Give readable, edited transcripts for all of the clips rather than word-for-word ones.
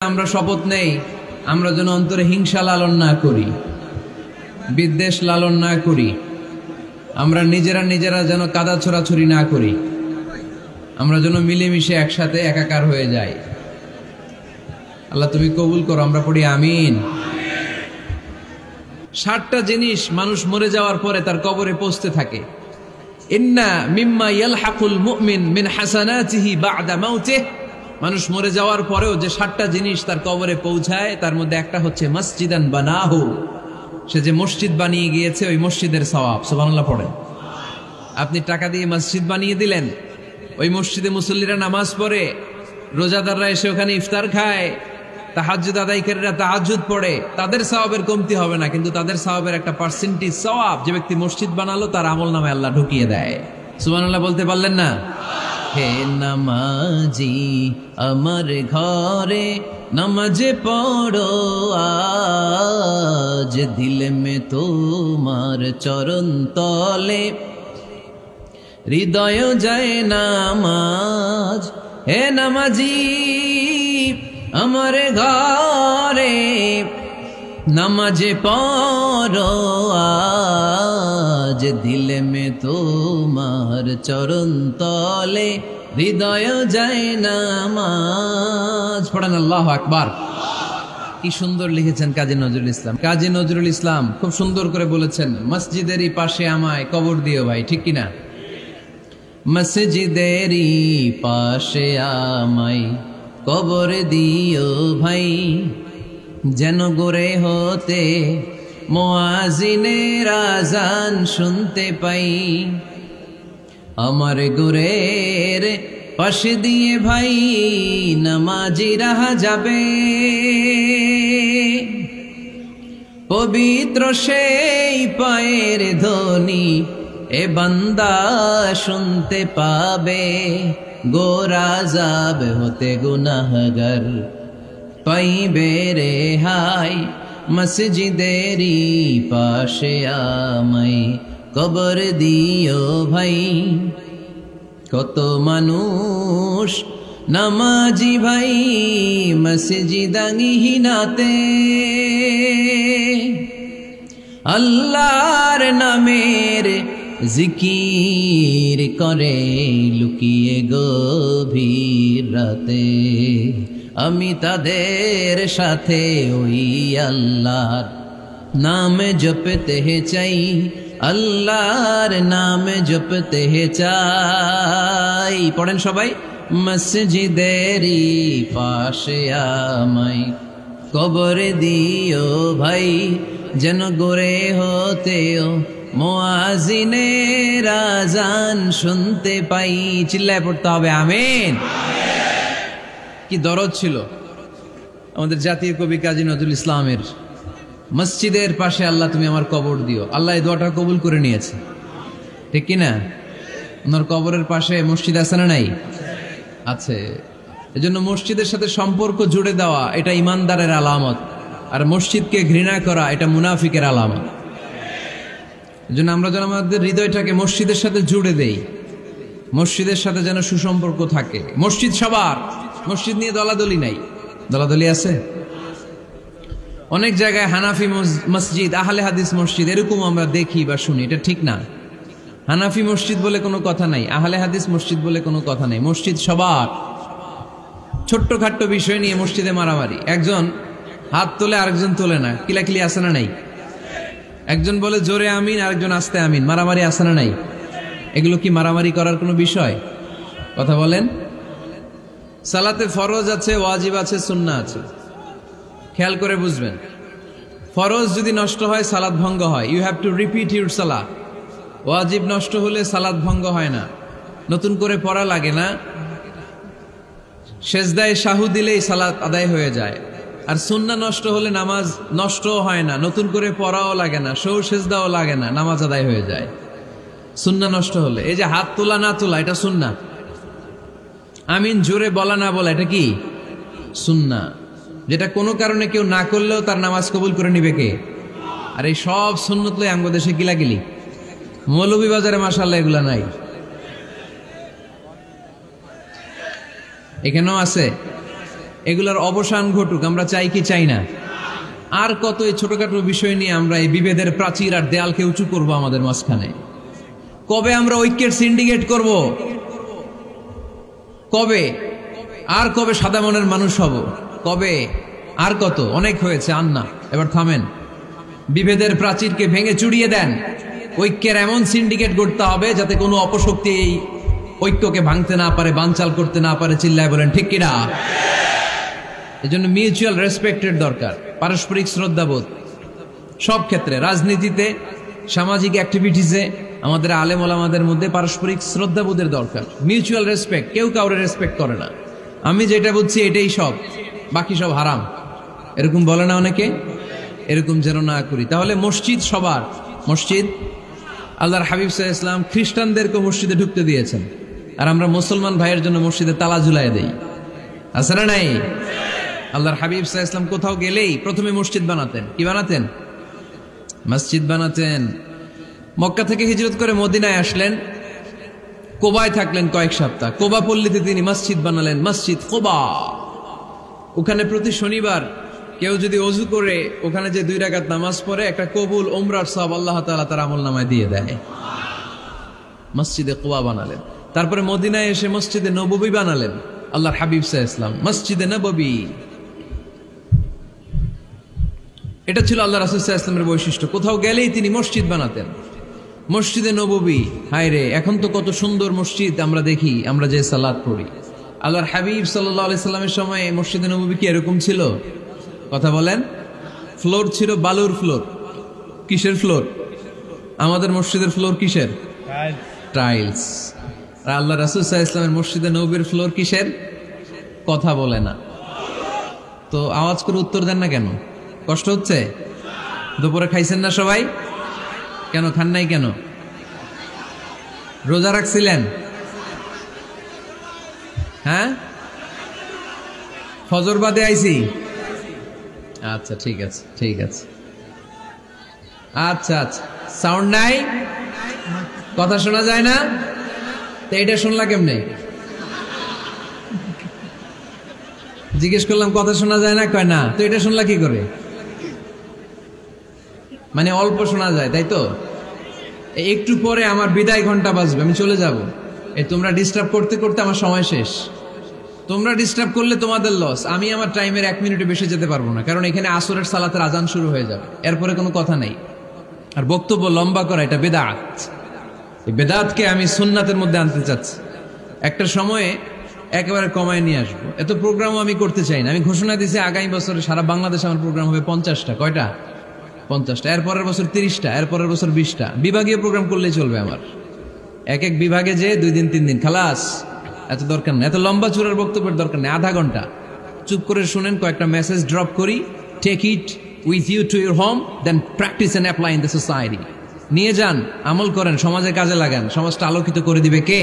আমরা শপথ নেই আমরা যেন অন্তরে হিংসা লালন না করি, বিদ্বেষ লালন না করি, আমরা নিজেরা যেন কাদা ছোড়াছুরি না করি, আমরা যেন মিলেমিশে একসাথে একাকার হয়ে যাই। আল্লাহ তুমি কবুল করো, আমরা পড়ি আমিন। 60টা জিনিস মানুষ মরে যাওয়ার পরে তার কবরে পৌঁছতে থাকে। ইন্না মিম্মা ইয়ালহাকুল মুমিন মিন হাসানাতিহি বা'দা মাউতিহি, মানুষ মরে যাওয়ার পরেও যে 60টা জিনিস তার কবরে পৌঁছায় তার মধ্যে একটা হচ্ছে মসজিদান বানাহু, সে যে মসজিদ বানিয়ে গিয়েছে ওই মসজিদের সওয়াব। সুবহানাল্লাহ পড়েন। আপনি টাকা দিয়ে মসজিদ বানিয়ে দিলেন, ওই মসজিদে মুসল্লিরা নামাজ পড়ে, রোজাদাররা এসে ওখানে ইফতার খায়, তাহাজ্জুদ আদায়কারীরা তাহাজ্জুদ পড়ে, তাদের সওয়াবের কমতি হবে না, কিন্তু তাদের সওয়াবের একটা পার্সেন্টেজ সওয়াব যে ব্যক্তি মসজিদ বানালো তার আমলনামায় আল্লাহ ঢুকিয়ে দেয়। সুবহানাল্লাহ বলতে পারলেন না? হে নামাজি আমার ঘরে নামাজ পড়ো আজ, দিল মে তোমার চরণ তলে হৃদয় যায় নামাজ। হে নামাজি আমার ঘরে নামাজ পড়ো আজ, দিল মে তোমার চরণ তলে হৃদয় যায় নামাজ। পড়েন আল্লাহু আকবার। কি সুন্দর লিখেছেন কাজী নজরুল ইসলাম। কাজী নজরুল ইসলাম খুব সুন্দর করে বলেছেন, মসজিদেরই পাশে আমায় কবর দিও ভাই, ঠিক কিনা? মসজিদেরই পাশে আমায় কবর দিও ভাই, যেন গোরে হতে মুয়াজ্জিনের আযান শুনতে পাই। আমার গোরের পাশে দিয়ে ভাই নামাজিরা যাবে, পবিত্র সেই পায়ের ধ্বনি এ বান্দা শুনতে পাবে। গোরা যাব হতে গুনাহগার পাইবে রেহাই, মসজিদেরই পাশে আমায় কবর দিও ভাই। কত মানুষ নামাজি ভাই মসজিদাঙ্গিহীনাতে, আল্লাহর নামের জিকির করে লুকিয়ে গভীর রাতে। আমি তাদের সাথে ওই আল্লাহর নাম জপতে চাই, আল্লাহর নাম জপতে চাই। পড়েন সবাই, মসজিদেরই পাশে আমায় কবর দিও ভাই, যেন গোরে হতেও মুয়াজ্জিনের আযান শুনতে পাই। চিল্লায় পড়তে হবে আমিন। কি দরদ ছিল আমাদের জাতীয় কবি কাজী নজরুল ইসলামের, মসজিদের পাশে আল্লাহ তুমি আমার কবর দিও। আল্লাহ এই দোয়াটা কবুল করে নিয়েছে, ঠিক কিনা? ওনার কবরের পাশে মসজিদ আছে না নাই? আছে। এজন্য মসজিদের সাথে সম্পর্ক জুড়ে দেওয়া এটা ইমানদারের আলামত, আর মসজিদকে ঘৃণা করা এটা মুনাফিকের আলামত। এজন্য আমরা যেন আমাদের হৃদয়টাকে মসজিদের সাথে জুড়ে দেই, মসজিদের সাথে যেন সুসম্পর্ক থাকে। মসজিদ সবার, মসজিদ নিয়ে দলাদলি নাই। দলাদলি আছে অনেক জায়গায়, হানাফি মসজিদ, আহলে হাদিস মসজিদ এরকম আমরা দেখি বা শুনি, এটা ঠিক না। হানাফি মসজিদ বলে কোনো কথা নাই, আহলে হাদিস মসজিদ বলে কোনো কথা নাই। মসজিদ সবার। ছোট্ট খাট্ট বিষয় নিয়ে মসজিদে মারামারি, একজন হাত তোলে আরেকজন তোলে না, কিলাকিলি আছে না নাই? একজন বলে জোরে আমিন, আরেকজন আস্তে আমিন, মারামারি আছে না নাই? এগুলো কি মারামারি করার কোনো বিষয়? কথা বলেন। সালাতে ফরজ আছে, ওয়াজিব আছে, সুন্নাহ আছে। খেয়াল করে বুঝবেন, ফরজ যদি নষ্ট হয় সালাত ভঙ্গ হয়, you have to repeat your সালাত। ওয়াজিব নষ্ট হলে সালাত ভঙ্গ হয় না, নতুন করে পড়া লাগে না, সেজদায় সাহু দিলেই সালাত আদায় হয়ে যায়। আর সুন্নাহ নষ্ট হলে নামাজ নষ্টও হয় না, নতুন করে পড়াও লাগে না, সৌ সেজদাও লাগে না, নামাজ আদায় হয়ে যায়। সুন্নাহ নষ্ট হলে, এই যে হাত তোলা না তোলা এটা সুন্নাহ, আমিন জোরে বলা না বলা এটা কি সুন্নাহ, যেটা কোনো কারণে কেউ না করলেও তার নামাজ কবুল করে নিবে কে? আর এই সব সুন্নত লই আমগো দেশে গিলাগিলি। মৌলভীবাজারে মাশাআল্লাহ এগুলা নাই, এখানেও আছে। এগুলোর অবসান ঘটুক, আমরা চাই কি চাই না? আর কত এই ছোটখাটো বিষয় নিয়ে আমরা এই বিভেদের প্রাচীর আর দেয়ালকে উঁচু করব আমাদের মাঝখানে? কবে আমরা ঐক্যের সিন্ডিকেট করব? কবে? আর কবে সাদা মনের মানুষ হব? কবে? আর কত? অনেক হয়েছে, আর না, এবার থামেন। বিভেদের প্রাচীরকে ভেঙে চুড়িয়ে দেন। ঐক্যের এমন সিন্ডিকেট করতে হবে যাতে কোনো অপশক্তি এই ঐক্যকে ভাঙতে না পারে, বানচাল করতে না পারে। চিল্লায় বলেন ঠিক কিনা? এজন্য মিউচুয়াল রেসপেক্টের দরকার, পারস্পরিক শ্রদ্ধাবোধ সব ক্ষেত্রে, রাজনীতিতে, সামাজিক অ্যাক্টিভিটিসে আমাদের আলেম ওলামাদের মধ্যে পারস্পরিক শ্রদ্ধাবোধের দরকার, মিউচুয়াল রেসপেক্ট। কেউ কাউরে রেসপেক্ট করে না, আমি যেটা বুঝছি এটাই সব, বাকি সব হারাম, এরকম বলে না অনেকে? এরকম যেন না করি। তাহলে মসজিদ সবার, মসজিদ আল্লাহর হাবিব সাল্লাল্লাহু আলাইহি ওয়াসাল্লাম খ্রিস্টানদেরকে মসজিদে ঢুকতে দিয়েছেন, আর আমরা মুসলমান ভাইয়ের জন্য মসজিদে তালা ঝুলাই দেই, আছে না নাই? আল্লাহর হাবিব সাল্লাল্লাহু আলাইহি ওয়াসাল্লাম কোথাও গেলেই প্রথমে মসজিদ বানাতেন। কি বানাতেন? মসজিদ বানাতেন। মক্কা থেকে হিজরত করে মদিনায় আসলেন, কোবায় থাকলেন কয়েক সপ্তাহ। কোবা পল্লীতে তিনি মসজিদ বানালেন, মসজিদ কোবা। ওখানে প্রতি শনিবার কেউ যদি অজু করে ওখানে যে 2 রাকাত নামাজ পড়ে, একটা কবুল উমরার সওয়াব আল্লাহ তাআলা তার আমলনামায় দিয়ে দেয়। মসজিদে কোবা বানালেন। তারপরে মদিনায় এসে মসজিদে নববী বানালেন আল্লাহর হাবিব সাল্লাল্লাহু আলাইহি ওয়াসাল্লাম, মসজিদে নববী। এটা ছিল আল্লাহ রাসূল সাল্লাল্লাহু আলাইহি ওয়াসাল্লামের বৈশিষ্ট্য। কোথাও গেলেই তিনি মসজিদ বানাতেন, মসজিদে নববী। হায় রে, এখন তো কত সুন্দর মসজিদ আমরা দেখি, আমরা যে সালাত পড়ি। আল্লাহর হাবিব সাল্লাল্লাহু আলাইহি সাল্লামের সময় মসজিদে নববী কি এরকম ছিল? কথা বলেন। ফ্লোর ছিল বালুর ফ্লোর। কিসের ফ্লোর? আমাদের মসজিদের ফ্লোর কিসের? টাইলস। আর আল্লাহ রাসূল সাল্লাল্লাহু আলাইহি ওয়াসাল্লামের মসজিদে নববীর ফ্লোর কিসের? কথা বলে না তো, আওয়াজ করে উত্তর দেন না কেন? কষ্ট হচ্ছে? দুপুরে খাইছেন না সবাই? কেন খান নাই কেন? রোজা রাখছিলেন? হ্যাঁ, ফজর বাদে আইছি। আচ্ছা ঠিক আছে, ঠিক আছে। আচ্ছা আচ্ছা, সাউন্ড নাই, কথা শোনা যায় না? তো এটা শুনলা কেমনে? জিজ্ঞেস করলাম কথা শোনা যায় না, কয় না। তো এটা শুনলা কি করে? মানে অল্প শোনা যায়, তাই তো? একটু পরে আমার বিদায় ঘন্টা বাজবে, আমি চলে যাব। তোমরা ডিস্টার্ব করতে করতে আমার সময় শেষ। তোমরা ডিস্টার্ব করলে তোমাদের লস, আমি আমার টাইমের 1 মিনিটে বেশি যেতে পারবো না, কারণ এখানে আসরের সালাতের আজান শুরু হয়ে যাবে, এরপরে কোনো কথা নেই। আর বক্তব্য লম্বা করা এটা বেদাত। এই বেদাতকে আমি সুন্নাতের মধ্যে আনতে চাচ্ছি। একটা সময়ে একেবারে কমায় নিয়ে আসবো। এত প্রোগ্রামও আমি করতে চাই না। আমি ঘোষণা দিয়েছি আগামী বছরে সারা বাংলাদেশে আমার প্রোগ্রাম হবে 50টা। কয়টা? 50টা। এরপরের বছর 30টা, এরপরের বছর 20টা। বিভাগীয় প্রোগ্রাম করলেই চলবে আমার। এক এক বিভাগে যে 2 দিন 3 দিন খালাস। এত দরকার নেই, এত লম্বা চূড়ার বক্তব্যের দরকার নেই। আধা ঘন্টা চুপ করে শুনেন, কয়েকটা মেসেজ ড্রপ করি, take it with you to your home, then practice and apply in the society. নিয়ে যান, আমল করেন, সমাজে কাজে লাগান। সমাজটা আলোকিত করে দিবে কে?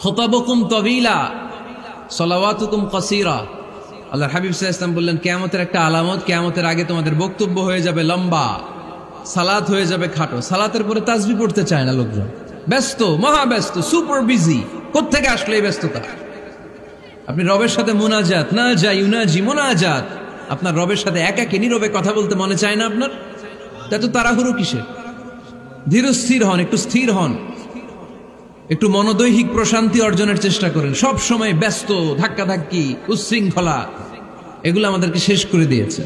খুতাবুকুম তাবিলা সালাওয়াতুকুম কাসীরা। আল্লাহর হাবিব সাল্লাল্লাহু আলাইহি ওয়াসাল্লাম বললেন, কিয়ামতের একটা আলামত, কিয়ামতের আগে তোমাদের বক্তব্য হয়ে যাবে লম্বা, সালাত হয়ে যাবে খাটো। সালাতের পরে তাসবিহ পড়তে চায় না লোকজন, ব্যস্ত, মহা ব্যস্ত, সুপার বিজি। কোত্থেকে আসলে এই ব্যস্ততা? আপনি রবের সাথে মুনাজাত, না যাই ইউনাজি মুনাজাত, আপনার রবের সাথে একাকী নীরবে কথা বলতে মনে চায় না আপনার? এত তাড়াহুড়ো কিসের? ধীর স্থির হন, একটু স্থির হন, একটু মনোদৈহিক প্রশান্তি অর্জনের চেষ্টা করেন। সব সময় ব্যস্ত, ধাক্কাধাক্কি, উচ্ছৃঙ্খলা, এগুলো আমাদেরকে শেষ করে দিয়েছে।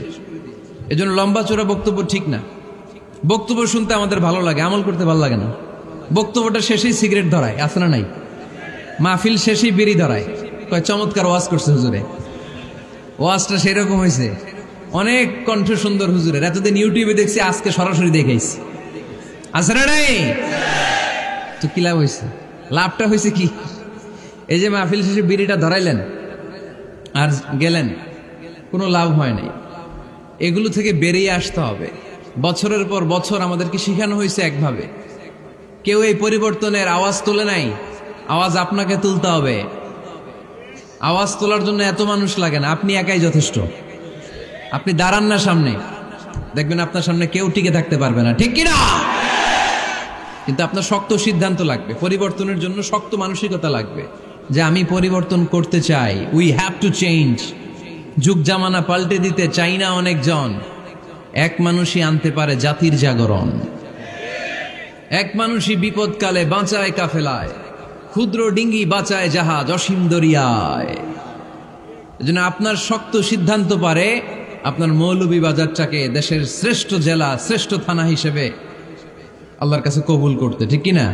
এজন্য লম্বা চোরা বক্তব্য ঠিক না। বক্তব্য শুনতে আমাদের ভালো লাগে, আমল করতে ভালো লাগে না। বক্তব্যটা শেষেই সিগারেট ধরায়, আছে না নাই? মাহফিল শেষেই বিড়ি ধরায়, কয় চমৎকার ওয়াজ করছে হুজুরে। ওয়াজটা সেরকম হয়েছে, অনেক কণ্ঠ সুন্দর হুজুরের। এতদিন ইউটিউবে দেখছি, আজকে সরাসরি দেখাইছি, আছে না নাই? তো কি লাভ হয়েছে? লাভটা হয়েছে কি? এই যে মাহফিল শেষে বিড়িটা ধরাইলেন আর গেলেন, কোনো লাভ হয় নাই। এগুলো থেকে বেরিয়ে আসতে হবে। বছরের পর বছর আমাদেরকে শিখানো হয়েছে একভাবে, কেউ এই পরিবর্তনের আওয়াজ তোলে নাই। আওয়াজ আপনাকে তুলতে হবে। আওয়াজ তোলার জন্য এত মানুষ লাগে না, আপনি একাই যথেষ্ট। আপনি দাঁড়ান না সামনে, দেখবেন আপনার সামনে কেউ টিকে থাকতে পারবে না, ঠিক কিনা? কিন্তু আপনার শক্ত সিদ্ধান্ত লাগবে, পরিবর্তনের জন্য শক্ত মানসিকতা লাগবে। যে আমি পরিবর্তন করতে চাই, উই হ্যাভ টু চেঞ্জ। যুগ জামানা পাল্টে দিতে চাই না অনেকজন। এক মানুষই আনতে পারে জাতির জাগরণ। এক মানুষই বিপদকালে বাঁচায় কাফেলায়, ক্ষুদ্র ডিঙ্গি বাঁচায় জাহাজ অসীম দরিয়ায়। এজন্য আপনার শক্ত সিদ্ধান্ত পারে আপনার মৌলভীবাজারটাকে দেশের শ্রেষ্ঠ জেলা, শ্রেষ্ঠ থানা হিসেবে আল্লাহর কাছে কবুল করতে, ঠিক কিনা?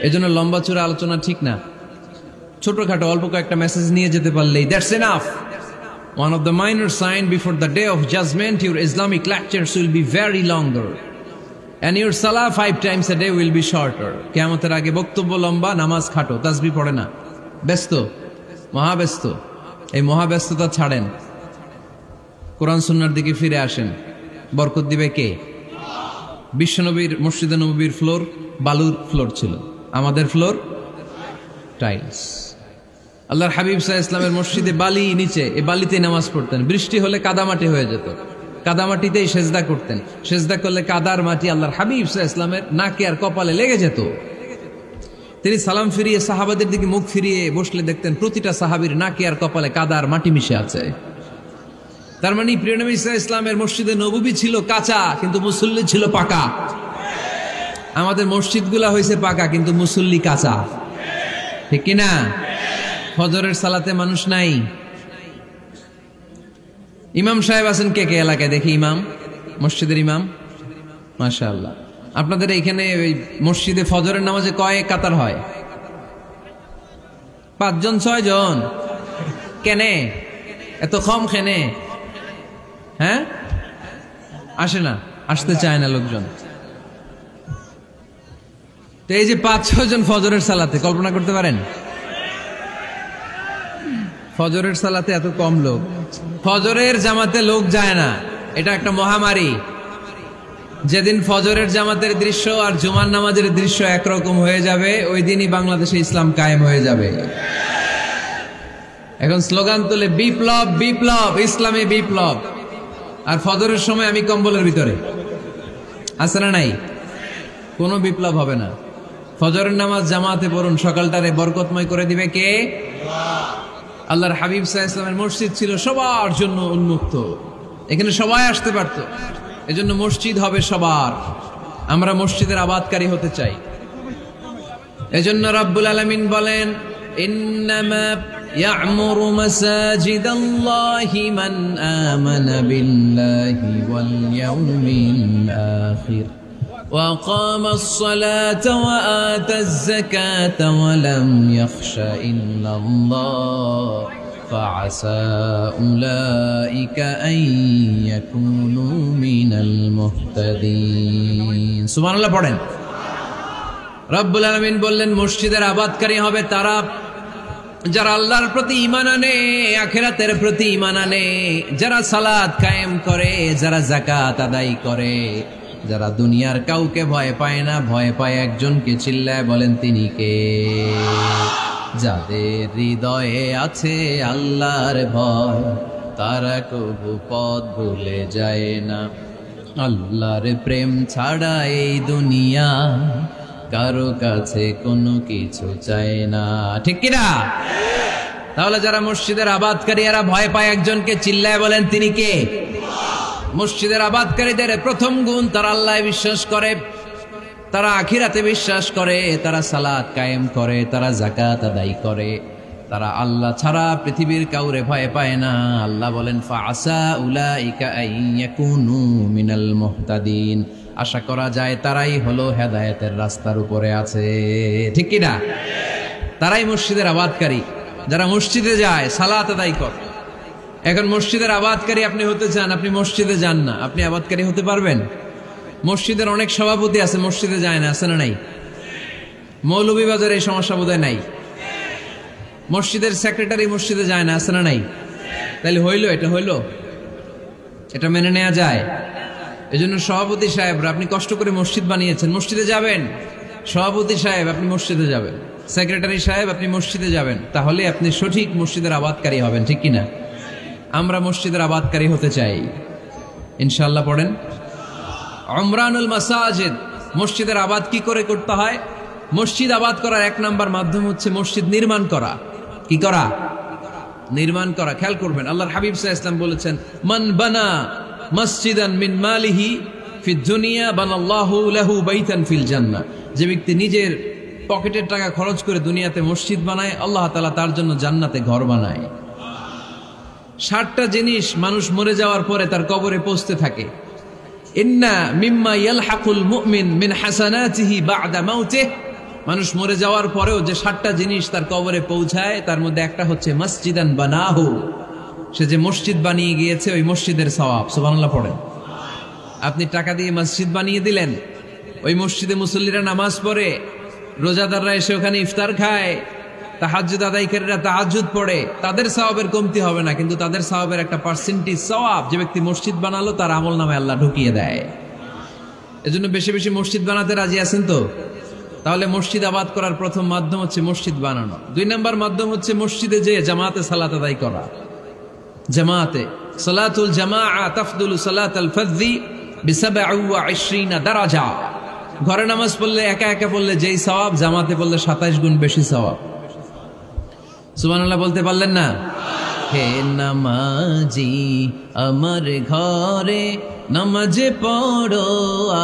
এজন্য লম্বা চূড়া আলোচনা ঠিক না। ছোটখাটো অল্প কয়েকটা মেসেজ নিয়ে যেতে পারলেই that's enough. One of the minor signs before the day of judgment, your Islamic lectures will be very longer. And your salah 5 times a day will be shorter. কিয়ামতের আগে বক্তব্য লম্বা, নামাজ খাটো, তাসবিহ পড়ে না, ব্যস্ত, মহাব্যস্ত। এই মহাব্যস্ততা ছাড়েন, কোরআন সুন্নাহর দিকে ফিরে আসেন। বরকত দিবে কে? বিশ্বনবীর মসজিদে নববীর ফ্লোর বালুর ফ্লোর ছিল, আমাদের ফ্লোর টাইলস। আল্লাহর হাবিব সাল্লাল্লাহু আলাইহি ওয়াসাল্লামের মসজিদে বালি নিচে, এই বালিতে নামাজ পড়তেন। বৃষ্টি হলে কাদামাটি হয়ে যেত, কাদামাটিতেই সেজদা করতেন। সেজদা করলে কাদার মাটি আল্লাহর হাবিব সাল্লাল্লাহু আলাইহি ওয়াসাল্লামের নাকে আর কপালে লেগে যেত। তিনি সালাম ফিরিয়ে সাহাবাদের দিকে মুখ ফিরিয়ে বসলে দেখতেন প্রতিটা সাহাবীর নাকে আর কপালে কাদার মাটি মিশে আছে। তার মানে প্রিয় নবী সাল্লাল্লাহু আলাইহি ওয়াসাল্লামের মসজিদে নববী ছিল কাঁচা, কিন্তু মুসল্লি ছিল পাকা। আমাদের মসজিদগুলা হয়েছে পাকা, কিন্তু মুসল্লি কাঁচা, ঠিক কিনা? ফজরের সালাতে মানুষ নাই। ইমাম সাহেব আছেন কে কে এলাকায়? দেখি ইমাম, মসজিদের ইমাম, মাশাআল্লাহ। আপনাদের এখানে ওই মসজিদে ফজরের নামাজে কয় কাতার হয়? 5 জন 6 জন? কেনে এত কম? খেনে হ্যাঁ আসে না, আসতে চায় না লোকজন। তো এই যে 5-6 জন ফজরের সালাতে, কল্পনা করতে পারেন ফজরের সালাতে এত কম লোক। ফজরের জামাতে লোক যায় না, এটা একটা মহামারী। যেদিন ফজরের জামাতের দৃশ্য আর জুমার নামাজের দৃশ্য একরকম হয়ে যাবে, ওই দিনই বাংলাদেশে ইসলাম কায়েম হয়ে যাবে। এখন স্লোগান তুলে বিপ্লব বিপ্লব, ইসলামী বিপ্লব। আর ফজরের সময় আমি কম্বলের ভিতরে, আছে না নাই? কোনো বিপ্লব হবে না। ফজরের নামাজ জামাতে পড়ুন, সকালটারে বরকতময় করে দিবে কে? আল্লাহর হাবিব সাল্লাল্লাহু আলাইহি ওয়াসাল্লামের মসজিদ ছিল সবার জন্য উন্মুক্ত, এখানে সবাই আসতে পারত। এজন্য মসজিদ হবে সবার। আমরা মসজিদের আবাদকারী হতে চাই। এজন্য রাব্বুল আলামিন বলেন, ইন্নামা ইয়া'মুরু মাসাজিদাল্লাহি মান আমানা বিল্লাহি ওয়াল ইয়াউমিল আখির ওয়া আকামাস সালাতা ওয়া আতাজ যাকাতা ওয়া লাম ইয়াখশা ইল্লাল্লাহ فعسى أولئك أن يكونوا من المهتدين سبحان الله পড়েন। রব্বুল আলামিন বললেন মসজিদের আবাদকারী হবে তারা যারা আল্লাহর প্রতি ঈমান আনে, আখিরাতের প্রতি ঈমান আনে, যারা সালাত কায়েম করে, যারা যাকাত আদায় করে, যারা দুনিয়ার কাউকে ভয় পায় না, ভয় পায় একজনকে। চিল্লায় বলেন তিনি কে? যাদের হৃদয়ে আছে আল্লাহর ভয়, তারা কবু পথ ভুলে যায় না। আল্লাহর প্রেম ছাড়া এই দুনিয়া কারো কাছে কোনো কিছু চায় না, ঠিক কিনা? তাহলে যারা মসজিদের আবাদকারী এরা ভয় পায় একজনকে। চিল্লায় বলেন তিনি কে? মসজিদের আবাদকারীদের প্রথম গুণ, তারা আল্লাহ বিশ্বাস করে, তারা আখিরাতে বিশ্বাস করে, তারা সালাত কায়েম করে, তারা যাকাত আদায় করে, তারা আল্লাহ ছাড়া পৃথিবীর কাউরে ভয় পায় না। আল্লাহ বলেন ফাআসা উলাইকা আইয়াকুনু মিনাল মুহতাদিন, আশা করা যায় তারাই হলো হেদায়েতের রাস্তার উপরে আছে, ঠিক কি না? তারাই মসজিদের আবাদকারী, যারা মসজিদে যায়, সালাত আদায় করে। এখন মসজিদের আবাদকারী আপনি হতে চান, আপনি মসজিদে যান না, আপনি আবাদকারী হতে পারবেন? মসজিদের অনেক সভাপতি আছে, মসজিদে যায় না, আছে না নাই? মৌলভীবাজারে এই সমস্যা বোধহয় নাই। মসজিদের সেক্রেটারি মসজিদে যায় না, আছে না নাই? তাহলে হইলো, এটা হইলো, এটা মেনে নেওয়া যায়? এজন্য সভাপতি সাহেবরা, আপনি কষ্ট করে মসজিদ বানিয়েছেন, মসজিদে যাবেন। সভাপতি সাহেব আপনি মসজিদে যাবেন, সেক্রেটারি সাহেব আপনি মসজিদে যাবেন, তাহলে আপনি সঠিক মসজিদের আবাদকারী হবেন, ঠিক কিনা? আমরা মসজিদের আবাদকারী হতে চাই ইনশাআল্লাহ। পড়েন উমরানুল মাসাজিদ। মসজিদের আবাদ কি করে করতে হয়? মসজিদ আবাদ করার এক নাম্বার মাধ্যম হচ্ছে মসজিদ নির্মাণ করা। কি করা? নির্মাণ করা। খেয়াল করবেন, আল্লাহর হাবিব সাল্লাল্লাহু আলাইহি ওয়াসাল্লাম বলেছেন, মান বানা মসজিদান মিন মালিহি ফিদ দুনিয়া বানাল্লাহু লাহু বাইতান ফিল জান্নাহ। যে ব্যক্তি নিজের পকেটের টাকা খরচ করে দুনিয়াতে মসজিদ বানায়, আল্লাহ তাআলা তার জন্য জান্নাতে ঘর বানায়। 60টা জিনিস মানুষ মরে যাওয়ার পরে তার কবরে পৌঁছতে থাকে। ইন্না মিম্মা ইয়ালহাকুল মুমিন মিন হাসানাতিহি বা'দা মাউতিহি। মানুষ মরে যাওয়ার পরেও যে 60টা জিনিস তার কবরে পৌঁছায়, তার মধ্যে একটা হচ্ছে মসজিদান বানাহু। সে যে মসজিদ বানিয়ে গিয়েছে, ওই মসজিদের সওয়াব। সুবহানাল্লাহ পড়েন। আপনি টাকা দিয়ে মসজিদ বানিয়ে দিলেন, ওই মসজিদে মুসল্লিরা নামাজ পড়ে, রোজাদাররা এসে ওখানে ইফতার খায়, তাহাজ্জুদ আদায়কারীরা তাহাজ্জুদ পড়ে, তাদের সওয়াবের কমতি হবে না, কিন্তু তাদের সওয়াবের একটা পার্সেন্টেজ সওয়াব যে ব্যক্তি মসজিদ বানালো তার আমল নামে আল্লাহ ঢুকিয়ে দেয়। এজন্য বেশি বেশি মসজিদ বানাতে রাজি আছেন তো? তাহলে মসজিদ আবাদ করার প্রথম মাধ্যম হচ্ছে মসজিদ বানানো। 2 নাম্বার মাধ্যম হচ্ছে মসজিদে যেয়ে জামাতে সালাত আদায় করা। জামাতে সালাতুল জামাআ তাফদুলু সালাতাল ফাযযি বি27 দারাজা। ঘরে নামাজ পড়লে একা একা পড়লে যেই সওয়াব, জামাতে পড়লে 27 গুণ বেশি সওয়াব। সুবহানাল্লাহ বলতে পারলেন না? হে নামাজি আমার ঘরে নামাজ পড়ো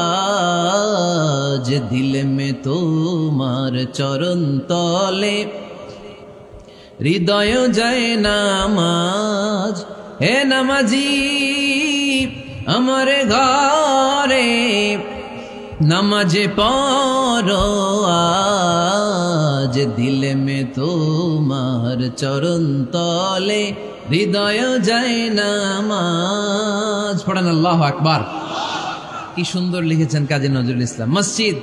আজ, দিল মে তোমার চরণ তলে হৃদয় যায় নামাজ। হে নামাজি আমার ঘরে নামাজ পড়ো আজ, দিল মে তোমার চরণ তলে হৃদয় যায় নামাজ। পড়েন আল্লাহু আকবার। কি সুন্দর লিখেছেন কাজী নজরুল ইসলাম। মসজিদ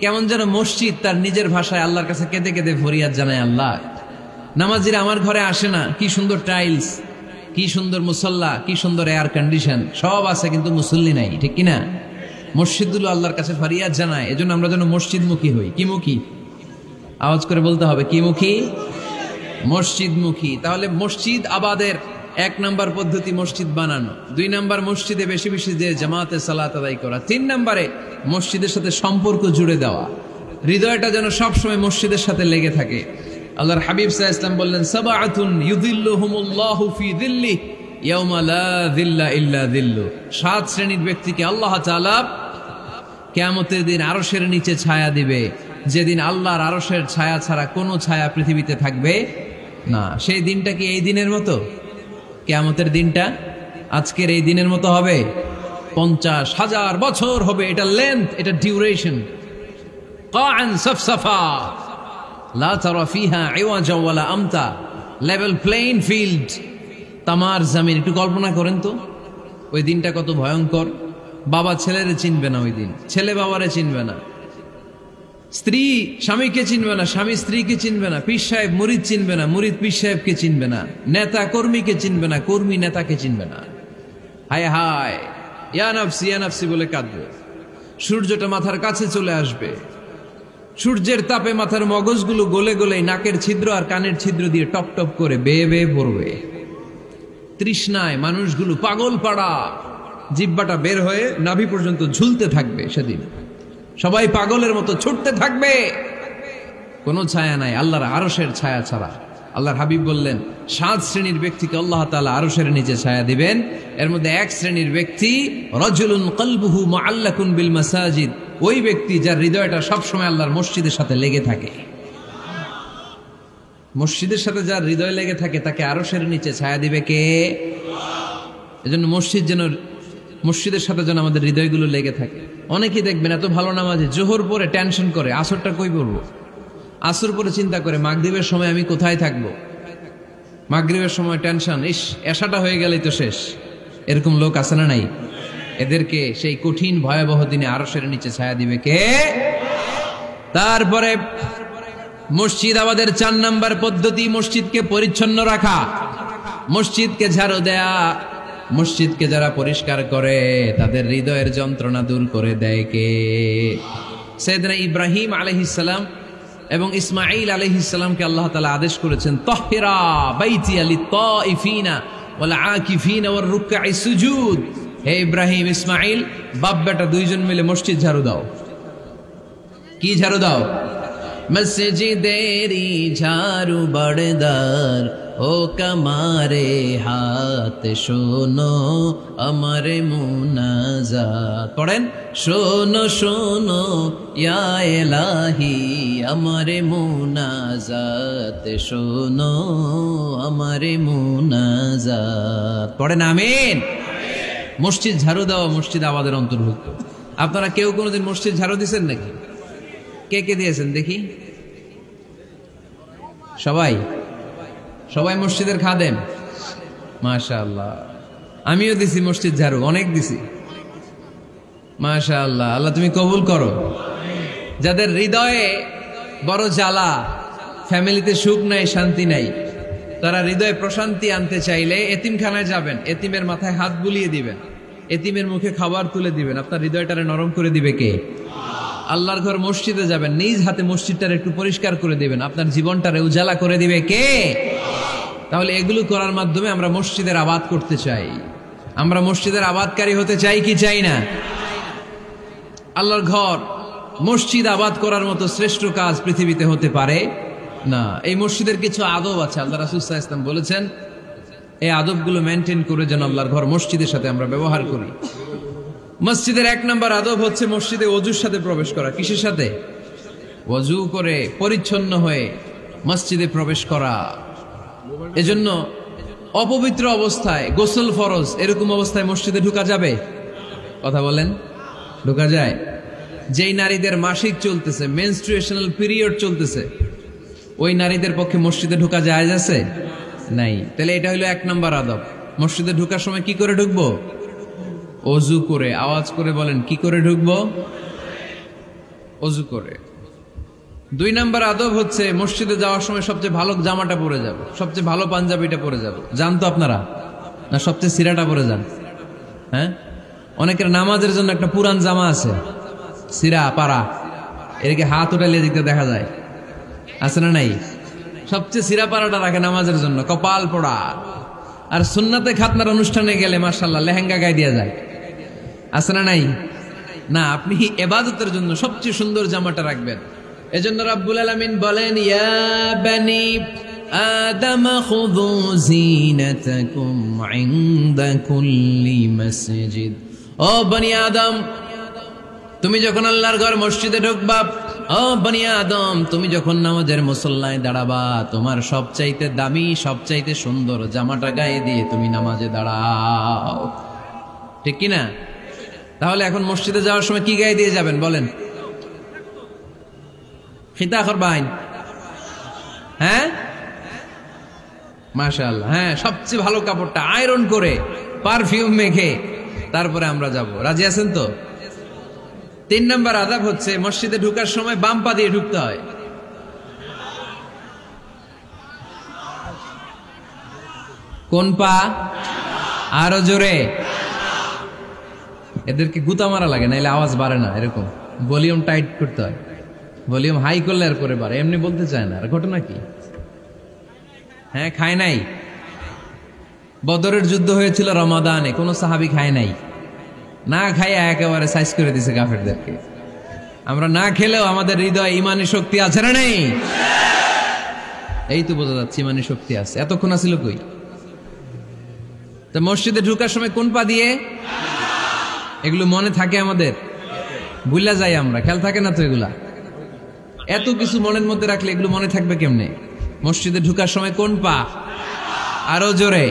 কেমন যেন মসজিদ তার নিজের ভাষায় আল্লাহর কাছে কেঁদে কেঁদে ফরিয়াদ জানায়, আল্লাহ নামাজিরা আমার ঘরে আসে না, কি সুন্দর টাইলস, কি সুন্দর মুসল্লা, কি সুন্দর এয়ার কন্ডিশন, সব আছে কিন্তু মুসল্লি নাই, ঠিক কিনা? মসজিদগুলো আল্লাহর কাছে ফরিয়াদ জানায়। এজন্য আমরা যেন মসজিদমুখী হই। কি মুখী? আওয়াজ করে বলতে হবে, কি মুখী? মসজিদমুখী। তাহলে মসজিদ আবাদের 1 নাম্বার পদ্ধতি মসজিদ বানানো। 2 নাম্বার মসজিদে বেশি বেশি যে জামাতে সালাত আদায় করা। 3 নাম্বারে মসজিদের সাথে সম্পর্ক জুড়ে দেওয়া, হৃদয়টা যেন সবসময় মসজিদের সাথে লেগে থাকে। আল্লাহর হাবিব সাল্লাল্লাহু আলাইহি ওয়াসাল্লাম বললেন, সাবআতুন ইউযিল্লুহুমুল্লাহু ফি যিল্লিহি ইয়াওমা লা যিল্লা ইল্লা যিল্লু। 7 শ্রেণীর ব্যক্তিকে আল্লাহ তাআলা কিয়ামতের দিন আরশের নিচে ছায়া দিবে, যেদিন আল্লাহর আরশের ছায়া ছাড়া কোনো ছায়া পৃথিবীতে থাকবে না। সেই দিনটা কি এই দিনের মতো? কিয়ামতের দিনটা আজকের এই দিনের মতো হবে? 50,000 বছর হবে। এটা লেন্থ, এটা ডিউরেশন। কাআন সাফসাফা লা তারা ফিহা ইওয়াজা ওয়ালা আমতা, লেভেল প্লেইন ফিল্ড, তামার জমিন। একটু কল্পনা করেন তো ওই দিনটা কত ভয়ঙ্কর। বাবা ছেলেরে চিনবে না ওই দিন, ছেলে বাবারে চিনবে না, স্ত্রী স্বামীকে চিনবে না, স্বামী স্ত্রীকে চিনবে না, পীর সাহেব মুরিদ চিনবে না, মুরিদ পীর সাহেবকে চিনবে না, নেতা কর্মীকে চিনবে না, কর্মী নেতাকে চিনবে না। হায় হায়, ইয়া নাফসি ইয়া নাফসি বলে কাঁদবে। সূর্যটা মাথার কাছে চলে আসবে, সূর্যের তাপে মাথার মগজগুলো গলে গলে নাকের ছিদ্র আর কানের ছিদ্র দিয়ে টপ টপ করে বেয়ে বেয়ে পড়বে। তৃষ্ণায় মানুষগুলো পাগল পাড়া, জিহ্বাটা বের হয়ে নাভি পর্যন্ত ঝুলতে থাকবে। সেদিন সবাই পাগলের মতো ছুটতে থাকবে, কোনো ছায়া নাই আল্লাহর আরশের ছায়া ছাড়া। আল্লাহর হাবিব বললেন, 7 শ্রেণীর ব্যক্তিকে আল্লাহ তাআলা আরশের নিচে ছায়া দিবেন। এর মধ্যে 1 শ্রেণীর ব্যক্তি, রাজুলুন কলবুহু মুআল্লাকুন বিল মাসাজিদ, ওই ব্যক্তি যার হৃদয়টা সবসময় আল্লাহর মসজিদের সাথে লেগে থাকে। মসজিদের সাথে যার হৃদয় লেগে থাকে তাকে আরশের নিচে ছায়া দিবে কে? এজন্য মসজিদের সাথে যেন আমাদের হৃদয়গুলো লেগে থাকে। অনেকেই দেখবেন এত ভালো নামাজে, জোহর পরে টেনশন করে আসরটা কই পড়বো, আসর পরে চিন্তা করে মাগরিবের সময় আমি কোথায় থাকবো, মাগরিবের সময় টেনশন, ইস এশাটা হয়ে গেলেই তো শেষ। এরকম লোক আছে না নাই? এদেরকে সেই কঠিন ভয়াবহ দিনে আরশের নিচে ছায়া দিবে কে? তারপরে মসজিদ আমাদের 4 নাম্বার পদ্ধতি মসজিদকে পরিচ্ছন্ন রাখা, মসজিদকে ঝাড়ু দেয়া। মসজিদকে যারা পরিষ্কার করে তাদের হৃদয়ের যন্ত্রণা দূর করে দেয় কে? সাইয়েদনা ইব্রাহিম আলাইহিস সালাম এবং ইসমাঈল আলাইহিস সালামকে আল্লাহ তাআলা আদেশ করেছেন, তাহহিরা বাইতিয়া লিত-তাইফিনা ওয়াল আকিফিনা ওয়ার রুকআই সুজুদ। হে ইব্রাহিম ইসমাঈল, বাপ বেটা দুইজন মিলে মসজিদ ঝাড়ু দাও। কি ঝাড়ু দাও? মসজিদেরি ঝাড়ু বড়দার ও কামারে হাত শোনো আমার মুনাজাত পড়েন শোনো শোনো ইয়া ইলাহি আমার মুনাজাত শোনো আমার মুনাজাত পড়েন আমিন। মসজিদ ঝাড়ু দেওয়া মসজিদ আবাদের অন্তর্ভুক্ত। আপনারা কেউ কোনোদিন মসজিদ ঝাড়ু দিয়েছেন নাকি? কে কে দিয়েছেন দেখি? সবাই সবাই মসজিদের খাদেম? মাশাআল্লাহ। আমিও দিছি মসজিদ ঝাড়ু, অনেক দিছি। মাশাআল্লাহ, আল্লাহ তুমি কবুল করো। যাদের হৃদয়ে বড় জ্বালা, ফ্যামিলিতে সুখ নাই, শান্তি নাই, তারা হৃদয়ে প্রশান্তি আনতে চাইলে এতিমখানায় যাবেন, এতিমের মাথায় হাত বুলিয়ে দিবেন, এতিমের মুখে খাবার তুলে দিবেন। আপনার হৃদয়টারে নরম করে দিবে কে? আল্লাহর ঘর মসজিদে যাবেন, নিজ হাতে মসজিদটারে একটু পরিষ্কার করে দিবেন, আপনার জীবনটারে উজালা করে দিবে কে? তাহলে এগুলো করার মাধ্যমে আমরা মসজিদের আবাদ করতে চাই। আমরা মসজিদের আবাদকারী হতে চাই কি চাই না? আল্লাহর ঘর মসজিদ আবাদ করার মতো শ্রেষ্ঠ কাজ পৃথিবীতে হতে পারে না। এই মসজিদের কিছু আদব আছে, আল্লাহ রাসূল সাল্লাল্লাহু আলাইহি ওয়াসাল্লাম বলেছেন এই আদবগুলো মেনটেন করে যেন আল্লাহর ঘর মসজিদের সাথে আমরা ব্যবহার করি। মসজিদের 1 নম্বর আদব হচ্ছে মসজিদে ওযুর সাথে প্রবেশ করা। কিসের সাথে? ওযু করে পরিচ্ছন্ন হয়ে মসজিদে প্রবেশ করা। এজন্য অপবিত্র অবস্থায় গোসল ফরজ, এরকম অবস্থায় মসজিদে ঢোকা যাবে? কথা বলেন, ঢোকা যায়? যেই নারীদের মাসিক চলতেছে, মেনস্ট্রুয়েশনাল পিরিয়ড চলতেছে, ওই নারীদের পক্ষে মসজিদে ঢোকা জায়েজ আছে? নাই। তাহলে এটা হলো 1 নম্বর আদব। মসজিদে ঢোকার সময় কি করে ঢুকবো? ওযু করে। আওয়াজ করে বলেন, কি করে ঢুকবো? ওযু করে। 2 নম্বর আদব হচ্ছে মসজিদে যাওয়ার সময় সবচেয়ে ভালো জামাটা পরে যাব, সবচেয়ে ভালো পাঞ্জাবিটা পরে যাব। জান তো আপনারা? না সবচেয়ে সিরাটা পরে যান? হ্যাঁ, অনেকের নামাজের জন্য একটা পুরান জামা আছে, সিরা পাড়া, এদিকে হাত উঠালে দিকতে দেখা যায়, আছে না নাই? সবচেয়ে সিরা পাড়াটা রাখে নামাজের জন্য, কপাল পোড়া। আর সুন্নাতে খাতনার অনুষ্ঠানে গেলে মাশাআল্লাহ লেহেঙ্গা গায়ে দেওয়া যায়, আছে না নাই? না, আপনি ইবাদতের জন্য সবচেয়ে সুন্দর জামাটা রাখবেন। এজন্য রাব্বুল আলামিন বলেন, ইয়া বানি আদম খুযু যিনাতাকুম ইনদা কুল্লি মসজিদ। ও বনি আদম, তুমি যখন আল্লাহর ঘর মসজিদে ঢুকবা, ও বনি আদম, তুমি যখন নামাজের মুসল্লায় দাঁড়াবা, তোমার সবচাইতে দামি, সবচাইতে সুন্দর জামাটা গায়ে দিয়ে তুমি নামাজে দাঁড়াও। ঠিক কি না? তাহলে এখন মসজিদে যাওয়ার সময় কি গায়ে দিয়ে যাবেন বলেন? খিতা করবাইন? হ্যাঁ, মাশাআল্লাহ। হ্যাঁ, সবচেয়ে ভালো কাপড়টা আয়রন করে পারফিউম মেখে তারপরে আমরা যাব। রাজি আছেন তো? 3 নম্বর আদব হচ্ছে মসজিদে ঢোকার সময় বাম পা দিয়ে ঢুকতে হয়। কোন পা? আরো জোরে। এদেরকে গুতা মারা লাগে, নাইলে আওয়াজ বাড়ে না। এরকম ভলিউম টাইট করতে হয়, ভলিউম হাই করলে আর করে বাড়ে, এমনি বলতে চায় না। আর ঘটনা কি? হ্যাঁ, খায় নাই। বদরের যুদ্ধ হয়েছিল রমাদানে, কোন সাহাবী খায় নাই, না খাইয়া একেবারে সাইজ করে দিছে কাফেরদেরকে। আমরা না খেলেও আমাদের হৃদয় ইমানি শক্তি আছে না নেই? এই তো বোঝা যাচ্ছে ইমানি শক্তি আছে। এতক্ষণ আছিল কই? তো মসজিদে ঢোকার সময় কোন পা দিয়ে? এগুলো মনে থাকে আমাদের? ভুলা যাই আমরা, খেয়াল থাকে না তো এগুলা। এত কিছু মনের মধ্যে রাখলে এগুলো মনে থাকবে কেমনে? মসজিদে ঢোকার সময় কোন পা? আরো জোরে।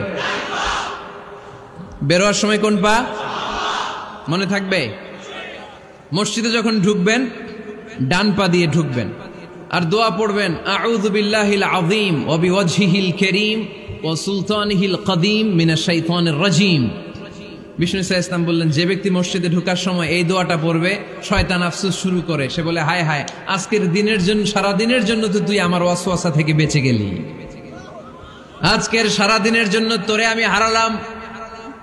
বেরোয়ার সময় কোন পা? মনে থাকবে? মসজিদে যখন ঢুকবেন ডান পা দিয়ে ঢুকবেন, আর দোয়া পড়বেন, আউযু বিল্লাহিল আযীম ওয়া বিওয়াজহিল কারীম ওয়া সুলতানিহিল কদীম মিনাশ শাইতানির রাজীম। বিষ্ণু সাল্লাল্লাহু আলাইহি ওয়াসাল্লাম বললেন, যে ব্যক্তি মসজিদে ঢোকার সময় এই দোয়াটা পড়বে, শয়তান আফসোস শুরু করে। সে বলে, হায় হায়, আজকের দিনের জন্য, সারা দিনের জন্য তো তুই আমার ওয়াসওয়াসা থেকে বেঁচে গেলি। আজকের সারা দিনের জন্য তোরে আমি হারালাম,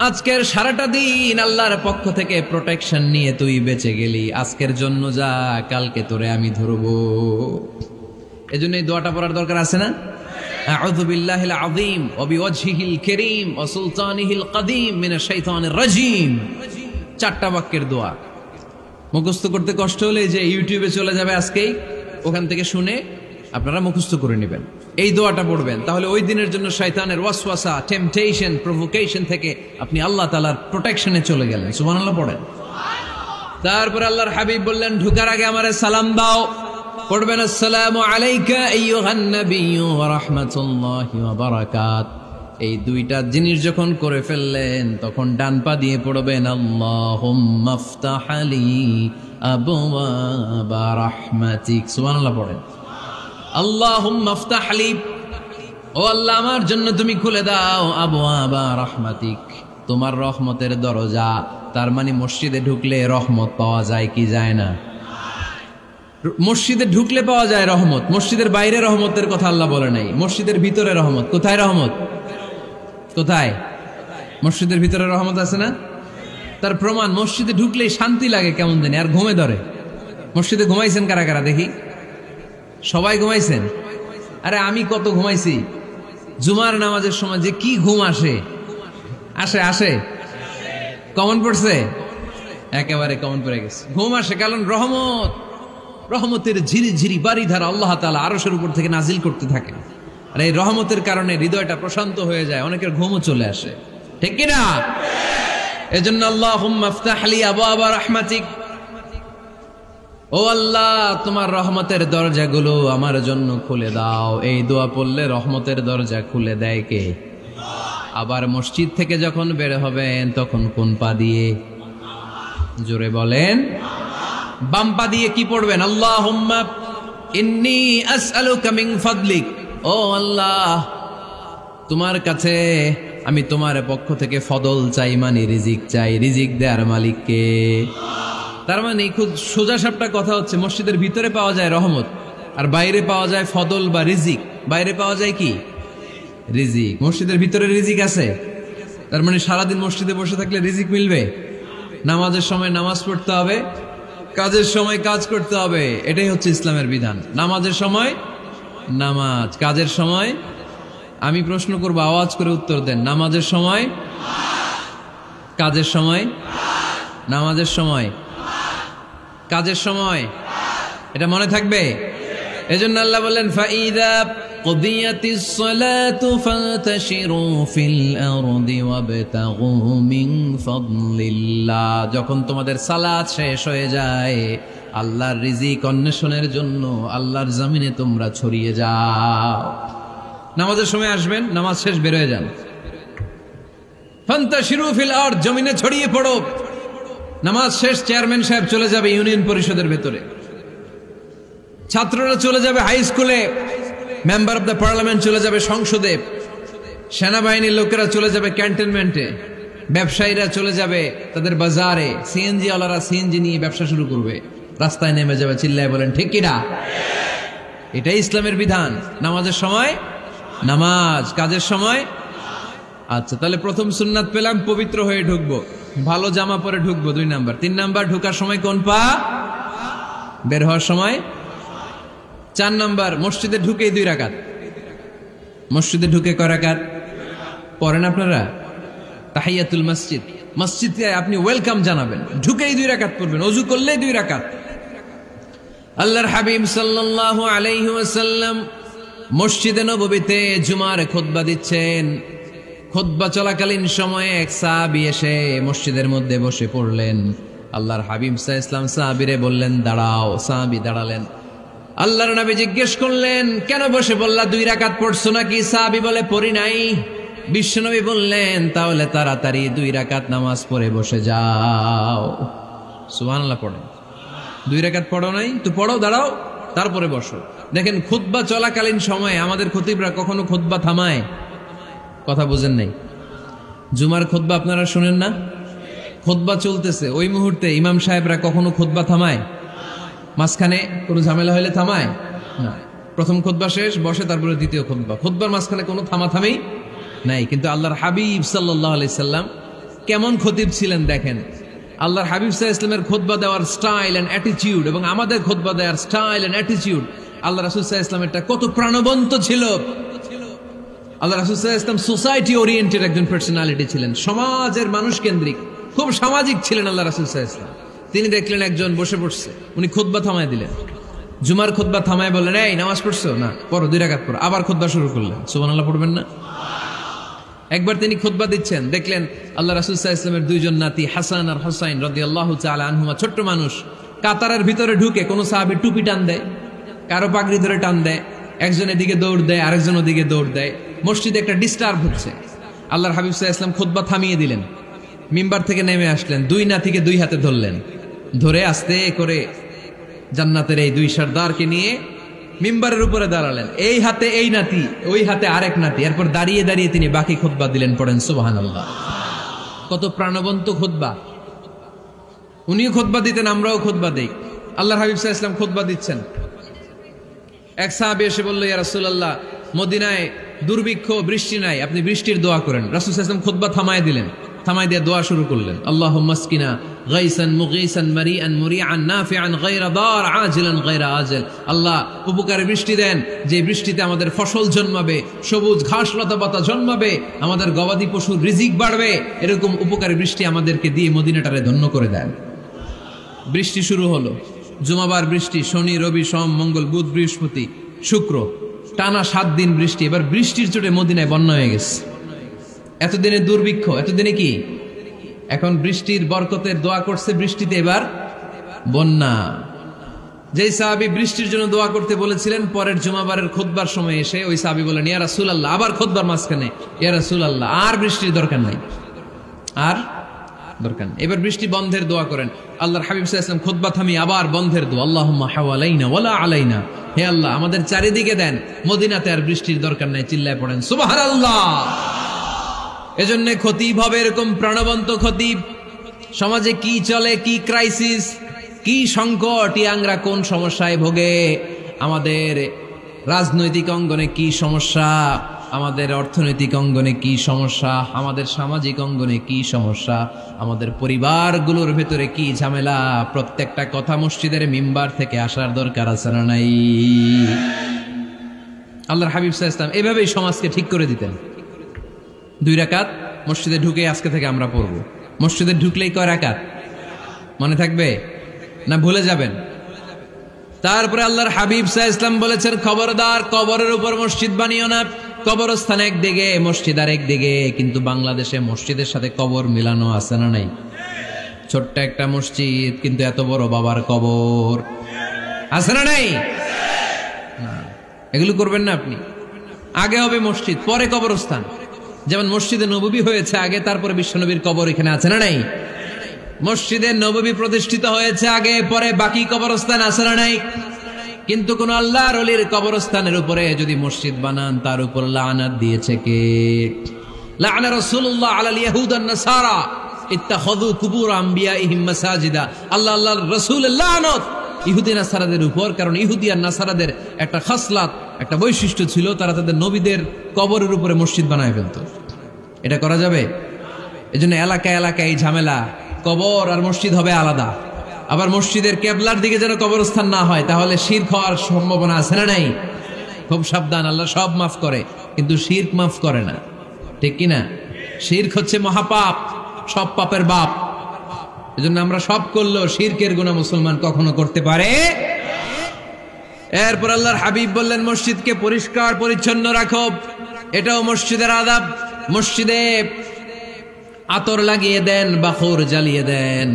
আজকের সারাটা দিন আল্লাহর পক্ষ থেকে প্রোটেকশন নিয়ে তুই বেঁচে গেলি। আজকের জন্য যা, কালকে তোরে আমি ধরবো। এজন্য এই দোয়াটা পড়ার দরকার আছে না? আউযু বিল্লাহিল আযীম ওয়া বিওয়াজহিল কারীম ওয়া সুলতানিহিল কদীম মিনাশ শাইতানির রাজীম। 4টা বাক্যের দোয়া মুখস্থ করতে কষ্ট হলে যে ইউটিউবে চলে যাবে আজকেই, ওখান থেকে শুনে আপনারা মুখস্থ করে নেবেন, এই দোয়াটা পড়বেন। তাহলে ওই দিনের জন্য শয়তানের ওয়াসওয়াসা, টেম্পটেশন, প্রভোকেশন থেকে আপনি আল্লাহ তাআলার প্রোটেকশনে চলে গেলেন। সুবহানাল্লাহ পড়েন। তারপর আল্লাহর হাবিব বললেন, ঢুকার আগে আমারে সালাম দাও। পড়বেন, আসসালামু আলাইকা আইয়ুহান নাবিয়্যু ওয়া রাহমাতুল্লাহি ওয়া বারাকাত। এই দুইটা জিনিস যখন করে ফেললেন তখন ডান পা দিয়ে পড়বেন, আল্লাহুম্মা ইফতাহ লি আবওয়াবা রাহমাতিক। সুবহানাল্লাহ পড়েন। আল্লাহুম্মা ইফতাহ লি, ও আল্লাহ আমার জন্য তুমি খুলে দাও আবওয়াবা রাহমাতিক, তোমার রহমতের দরজা। তার মানে মসজিদে ঢুকলে রহমত পাওয়া যায় কি যায় না? মসজিদে ঢুকলে পাওয়া যায় রহমত, মসজিদের বাইরে রহমতের কথা আল্লাহ বলে নাই। মসজিদের ভিতরে রহমত। কোথায় রহমত? কোথায়? মসজিদের ভিতরে রহমত আছে না? তার প্রমাণ, মসজিদে ঢুকলেই শান্তি লাগে কেমন জানি, আর ঘুমে ধরে। মসজিদে ঘুমাইছেন কারা কারা দেখি? সবাই ঘুমাইছেন? আরে আমি কত ঘুমাইছি। জুমার নামাজের সময় যে কি ঘুম আসে, আসে আসে কমন পড়ছে, একেবারে কমন পড়ে গেছে। ঘুম আসে কারণ রহমত, রহমতের ঝিরি ঝিরি বাড়ি ধারা আল্লাহ তাআলা আরশের উপর থেকে নাজিল করতে থাকে। আর এই রহমতের কারণে হৃদয়টা প্রশান্ত হয়ে যায়, অনেকের ঘুমও চলে আসে, ঠিক কি না? এজন্য আল্লাহুম্মা ইফতাহ লি আবওয়াবা রাহমাতিক, ও আল্লাহ তোমার রহমতের দরজাগুলো আমার জন্য খুলে দাও। এই দোয়া পড়লে রহমতের দরজা খুলে দেয় কে? আবার মসজিদ থেকে যখন বের হবেন তখন কোন পা দিয়ে? জোরে বলেন। বাম পা দিয়ে কি পড়বেন? আল্লাহুম্মা ইন্নী আসআলুকা মিন ফাদলিক, ও আল্লাহ তোমার কাছে আমি তোমার পক্ষ থেকে ফদল চাই, মানে রিজিক চাই। রিজিক দেয়ার মালিক কে? তার মানে খুব সোজা সাপটা কথা হচ্ছে, মসজিদের ভিতরে পাওয়া যায় রহমত, আর বাইরে পাওয়া যায় ফদল বা রিজিক। বাইরে পাওয়া যায় কি? রিজিক। মসজিদের ভিতরে রিজিক আছে। তার মানে সারাদিন মসজিদে বসে থাকলে রিজিক মিলবে? নামাজের সময় নামাজ পড়তে হবে, কাজের সময় কাজ করতে হবে। এটাই হচ্ছে ইসলামের বিধান। নামাজের সময় নামাজ, কাজের সময়। আমি প্রশ্ন করব, আওয়াজ করে উত্তর দেন। নামাজের সময়, কাজের সময়, নামাজের সময়, কাজের সময়। এটা মনে থাকবে। এজন্য আল্লাহ বললেন, ফাইদা কুদিয়াতিস সালাতু ফান্তাশিরু ফিল আরদি ওয়াবতাগু মিন ফাদলিল্লাহ। যখন তোমাদের সালাত শেষ হয়ে যায়, আল্লাহর রিজিক অন্বেষণের জন্য আল্লাহর জমিনে তোমরা ছড়িয়ে যাও। নামাজের সময় আসবেন, নামাজ শেষ বের হয়ে যান। ফান্তাশিরু ফিল আরদ, জমিনে ছড়িয়ে পড়ো। নামাজ শেষ, চেয়ারম্যান সাহেব চলে যাবে ইউনিয়ন পরিষদের ভেতরে, ছাত্ররা চলে যাবে হাই স্কুলে, মেম্বার অব দ্য পার্লামেন্ট চলে যাবে সংসদে, সেনাবাহিনীর লোকেরা চলে যাবে ক্যান্টনমেন্টে, ব্যবসায়ীরা চলে যাবে তাদের বাজারে, সিএনজি ওয়ালারা সিএনজি নিয়ে ব্যবসা শুরু করবে, রাস্তায় নেমে যাবে, চিল্লায় বলেন ঠিক কিনা? এটাই ইসলামের বিধান। নামাজের সময় নামাজ, কাজের সময়। আচ্ছা, তাহলে প্রথম সুন্নাত পেলাম, পবিত্র হয়ে ঢুকবো, ভালো জামা পরে ঢুকবো 2 নাম্বার। 3 নাম্বার, ঢোকার সময় কোন পা, বের হওয়ার সময়। 4 নাম্বার, মসজিদে ঢুকেই 2 রাকাত। মসজিদে ঢুকে কয় রাকাত পড়েন আপনারা? তাহিয়াতুল মসজিদ, মসজিদে আপনি ওয়েলকাম জানাবেন, ঢুকেই 2 রাকাত পড়বেন, ওযু করলেই 2 রাকাত। আল্লাহর হাবিব সাল্লাল্লাহু আলাইহি ওয়াসাল্লাম মসজিদে নববীতে জুমার খুতবা দিচ্ছেন। খুতবা চলাকালীন সময়ে এক সাহাবী এসে মসজিদের মধ্যে বসে পড়লেন। আল্লাহর হাবিব সাল্লাল্লাহু আলাইহি ওয়াসাল্লাম সাহাবীরে বললেন, দাঁড়াও। সাহাবী দাঁড়ালেন। আল্লাহর নবী জিজ্ঞেস করলেন, কেন বসে বললা? 2 রাকাত পড়ছো নাকি? সাহাবী বলে, পড়ি নাই। বিশ্বনবী বললেন, তাহলে তাড়াতাড়ি 2 রাকাত নামাজ পড়ে বসে যাও। সুবহানাল্লাহ পড়েন। 2 রাকাত পড়ো নাই তো পড়ো, দাঁড়াও, তারপরে বসো। দেখেন, খুতবা চলাকালীন সময়ে আমাদের খতিবরা কখনো খুতবা থামায়? কথা বুঝেন নাই? জুমার খুতবা আপনারা শুনেন না? খুতবা চলতেছে, ওই মুহূর্তে ইমাম সাহেবরা কখনো খুতবা থামায়? মাঝখানে কোনো ঝামেলা হলে থামায় না। প্রথম খুতবা শেষ, বসে, তারপরে দ্বিতীয় খুতবা। খুতবার মাঝখানে কোনো থামাথামি নাই। কিন্তু আল্লাহর হাবিব সাল্লাল্লাহু আলাইহি সাল্লাম কেমন খতিব ছিলেন দেখেন। আল্লাহর হাবিব সাল্লাল্লাহু আলাইহি সাল্লামের খুতবা দেওয়ার স্টাইল এন্ড অ্যাটিটিউড এবং আমাদের খুতবা দেওয়ার স্টাইল এন্ড অ্যাটিটিউড, আল্লাহ রাসূল সাল্লাল্লাহু আলাইহি সাল্লামেরটা কত প্রাণবন্ত ছিল। আল্লাহ রাসূল সাল্লাল্লাহু আলাইহি সাল্লাম সোসাইটি ওরিয়েন্টেড একজন পার্সোনালিটি ছিলেন, সমাজের মানুষ কেন্দ্রিক, খুব সামাজিক ছিলেন আল্লাহ রাসূল সাল্লাল্লাহু আলাইহি সাল্লাম। তিনি দেখলেন একজন বসে পড়ছে, উনি খুতবা থামায় দিলেন। জুমার খুতবা থামায় বললেন, এই নামাজ পড়ছো না, পড়ো 2 রাকাত পড়ো। আবার খুতবা শুরু করলেন। সুবহানাল্লাহ পড়বেন না? একবার তিনি খুতবা দিচ্ছেন, দেখলেন আল্লাহ রাসূল সাল্লাল্লাহু আলাইহি ওয়াসাল্লামের 2 জন নাতি হাসান আর হুসাইন রাদিয়াল্লাহু তাআলা আনহুমা, ছোট্ট মানুষ, কাতারের ভিতরে ঢুকে কোন সাহাবী টুপি টান দেয়, কারো পাগড়ি ধরে টান দেয়, একজন এদিকে দৌড় দেয়, আরেকজন ওদিকে দৌড় দেয়। মসজিদে একটা ডিস্টার্ব হচ্ছে। আল্লাহর হাবিব সাল্লাল্লাহু আলাইহি ওয়াসাল্লাম খুতবা থামিয়ে দিলেন, মিম্বার থেকে নেমে আসলেন, 2 নাতিকে 2 হাতে ধরলেন, ধরে আস্তে করে জান্নাতের এই 2 সর্দারকে নিয়ে মিম্বারের উপরে দাঁড়ালেন। এই হাতে এই নাতি, ওই হাতে আরেক নাতি। এরপর দাঁড়িয়ে দাঁড়িয়ে তিনি বাকি খুতবা দিলেন। পড়েন সুবহানাল্লাহ। কত প্রাণবন্ত খুতবা। উনিও খুতবা দিতেন, আমরাও খুতবা দেই। আল্লাহর হাবিব সাল্লাল্লাহু আলাইহি ওয়াসাল্লাম খুতবা দিচ্ছেন, এক সাহাবী এসে বলল, ইয়া রাসূলুল্লাহ, মদিনায় দুর্ভিক্ষ, বৃষ্টি নাই, আপনি বৃষ্টির দোয়া করেন। রাসূল সাল্লাল্লাহু আলাইহি ওয়াসাল্লাম খুতবা থামায় দিলেন, থামায় দিয়ে দোয়া শুরু করলেন। আল্লাহুম্মা আসকিনা গাইসান মুগীসান মারিআন মুরিআন নাফিআন গায়রা দার আজিলান গায়রা আজল। আল্লাহ, উপকারে বৃষ্টি দেন, যে বৃষ্টিতে আমাদের ফসল জন্মাবে, সবুজ ঘাস লতা পাতা জন্মাবে, আমাদের গবাদি পশুর রিজিক বাড়বে, এরকম উপকারী বৃষ্টি আমাদেরকে দিয়ে মদিনাটারে ধন্য করে দেন। বৃষ্টি শুরু হলো, জুমাবার বৃষ্টি, শনি রবি সোম মঙ্গল বুধ বৃহস্পতি শুক্র, টানা 7 দিন বৃষ্টি। এবার বৃষ্টির চোটে মদিনায় বন্যা হয়ে গেছে। এতদিনে দুর্ভিক্ষ, এতদিনে কি, এখন বৃষ্টির বরকতের দোয়া করছে, বৃষ্টিতে এবার বন্যা। যেই সাহাবী বৃষ্টির জন্য দোয়া করতে বলেছিলেন, পরের জুমাবারের খুতবার সময় এসে ওই সাহাবী বলেন, ইয়া রাসূলুল্লাহ, আবার খুতবার মাঝখানে, ইয়া রাসূলুল্লাহ, আর বৃষ্টির দরকার নাই, আর দরকার নেই, এবার বৃষ্টি বন্ধের দোয়া করেন। আল্লাহর হাবিব সাল্লাল্লাহু আলাইহি ওয়াসাল্লাম খুতবা থামিয়ে আবার বন্ধের দোয়া, আল্লাহুম্মা হাওয়ালাইনা ওয়ালা আলাইনা, হে আল্লাহ আমাদের চারিদিকে দেন, মদিনাতে আর বৃষ্টির দরকার নাই। চিল্লায় পড়েন সুবহানাল্লাহ। এজন্য খতিব হবে এরকম প্রাণবন্ত খতিব। সমাজে কি চলে, কি ক্রাইসিস, কি সংকট, ইয়াংরা কোন সমস্যায় ভোগে, আমাদের রাজনৈতিক অঙ্গনে কি সমস্যা, আমাদের অর্থনৈতিক অঙ্গনে কি সমস্যা, আমাদের সামাজিক অঙ্গনে কি সমস্যা, আমাদের পরিবারগুলোর ভেতরে কি ঝামেলা, প্রত্যেকটা কথা মসজিদের মিম্বার থেকে আসার দরকার আছে না নাই? আল্লাহর হাবিব সাল্লাল্লাহু আলাইহি ওয়াসাল্লাম এভাবেই সমাজকে ঠিক করে দিতেন। 2 রাকাত মসজিদে ঢুকে আজকে থেকে আমরা পড়ব। মসজিদে ঢুকলেই কয় রাকাত মনে থাকবে না ভুলে যাবেন? তারপরে আল্লাহর হাবিব সাল্লাল্লাহু আলাইহি ওয়াসাল্লাম বলেছেন, খবরদার কবরের উপর মসজিদ বানিও না। কবরস্থান একদিকে, মসজিদ আর একদিকে। কিন্তু বাংলাদেশে মসজিদের সাথে কবর মিলানো আছে না নাই? ছোট্ট একটা মসজিদ, কিন্তু এত বড় বাবার কবর আছে না নাই? এগুলো করবেন না আপনি। আগে হবে মসজিদ, পরে কবরস্থান। যেমন মসজিদে নববী হয়েছে আগে, তারপরে বিশ্বনবীর কবর এখানে আছে না নাই? মসজিদে নববী প্রতিষ্ঠিত হয়েছে আগে, পরে বাকি কবরস্থান আছে না নাই? কিন্তু কোন আল্লাহর ওলির কবরস্থানের উপরে যদি মসজিদ বানান, তার উপর লানাত দিয়েছে কে? লাআনা রাসূলুল্লাহ আলাল ইয়াহুদ ওয়ান নাসারা ইত্তাখাযু কুবুর আমবিয়াইহিম মাসাজিদা। আল্লাহর রাসূলের লানত ইহুদি নাসারাদের উপর, কারণ ইহুদি আর নাসারাদের একটা খাসলাত, একটা বৈশিষ্ট্য ছিল, তারা তাদের নবীদের কবরের উপরে মসজিদ বানায় ফেলতো। এটা করা যাবে? এজন্য এলাকায় এলাকায় এই ঝামেলা, কবর আর মসজিদ হবে আলাদা। আবার মসজিদের কেবলার দিকে যেন কবরস্থান না হয়, তাহলে শিরক হওয়ার সম্ভাবনা আছে না নাই? খুব সাবধান। আল্লাহ সব মাফ করে, কিন্তু শিরক মাফ করে না, ঠিক কিনা? শিরক হচ্ছে মহাপাপ, সব পাপের বাপ। এজন্য আমরা সব করলেও শিরকের গুনাহ মুসলমান কখনো করতে পারে। এরপর আল্লাহর হাবিব বললেন, মসজিদকে পরিষ্কার পরিচ্ছন্ন রাখো, এটাও মসজিদের আদাব। মসজিদে আতর লাগিয়ে দেন, বাখুর জ্বালিয়ে দেন।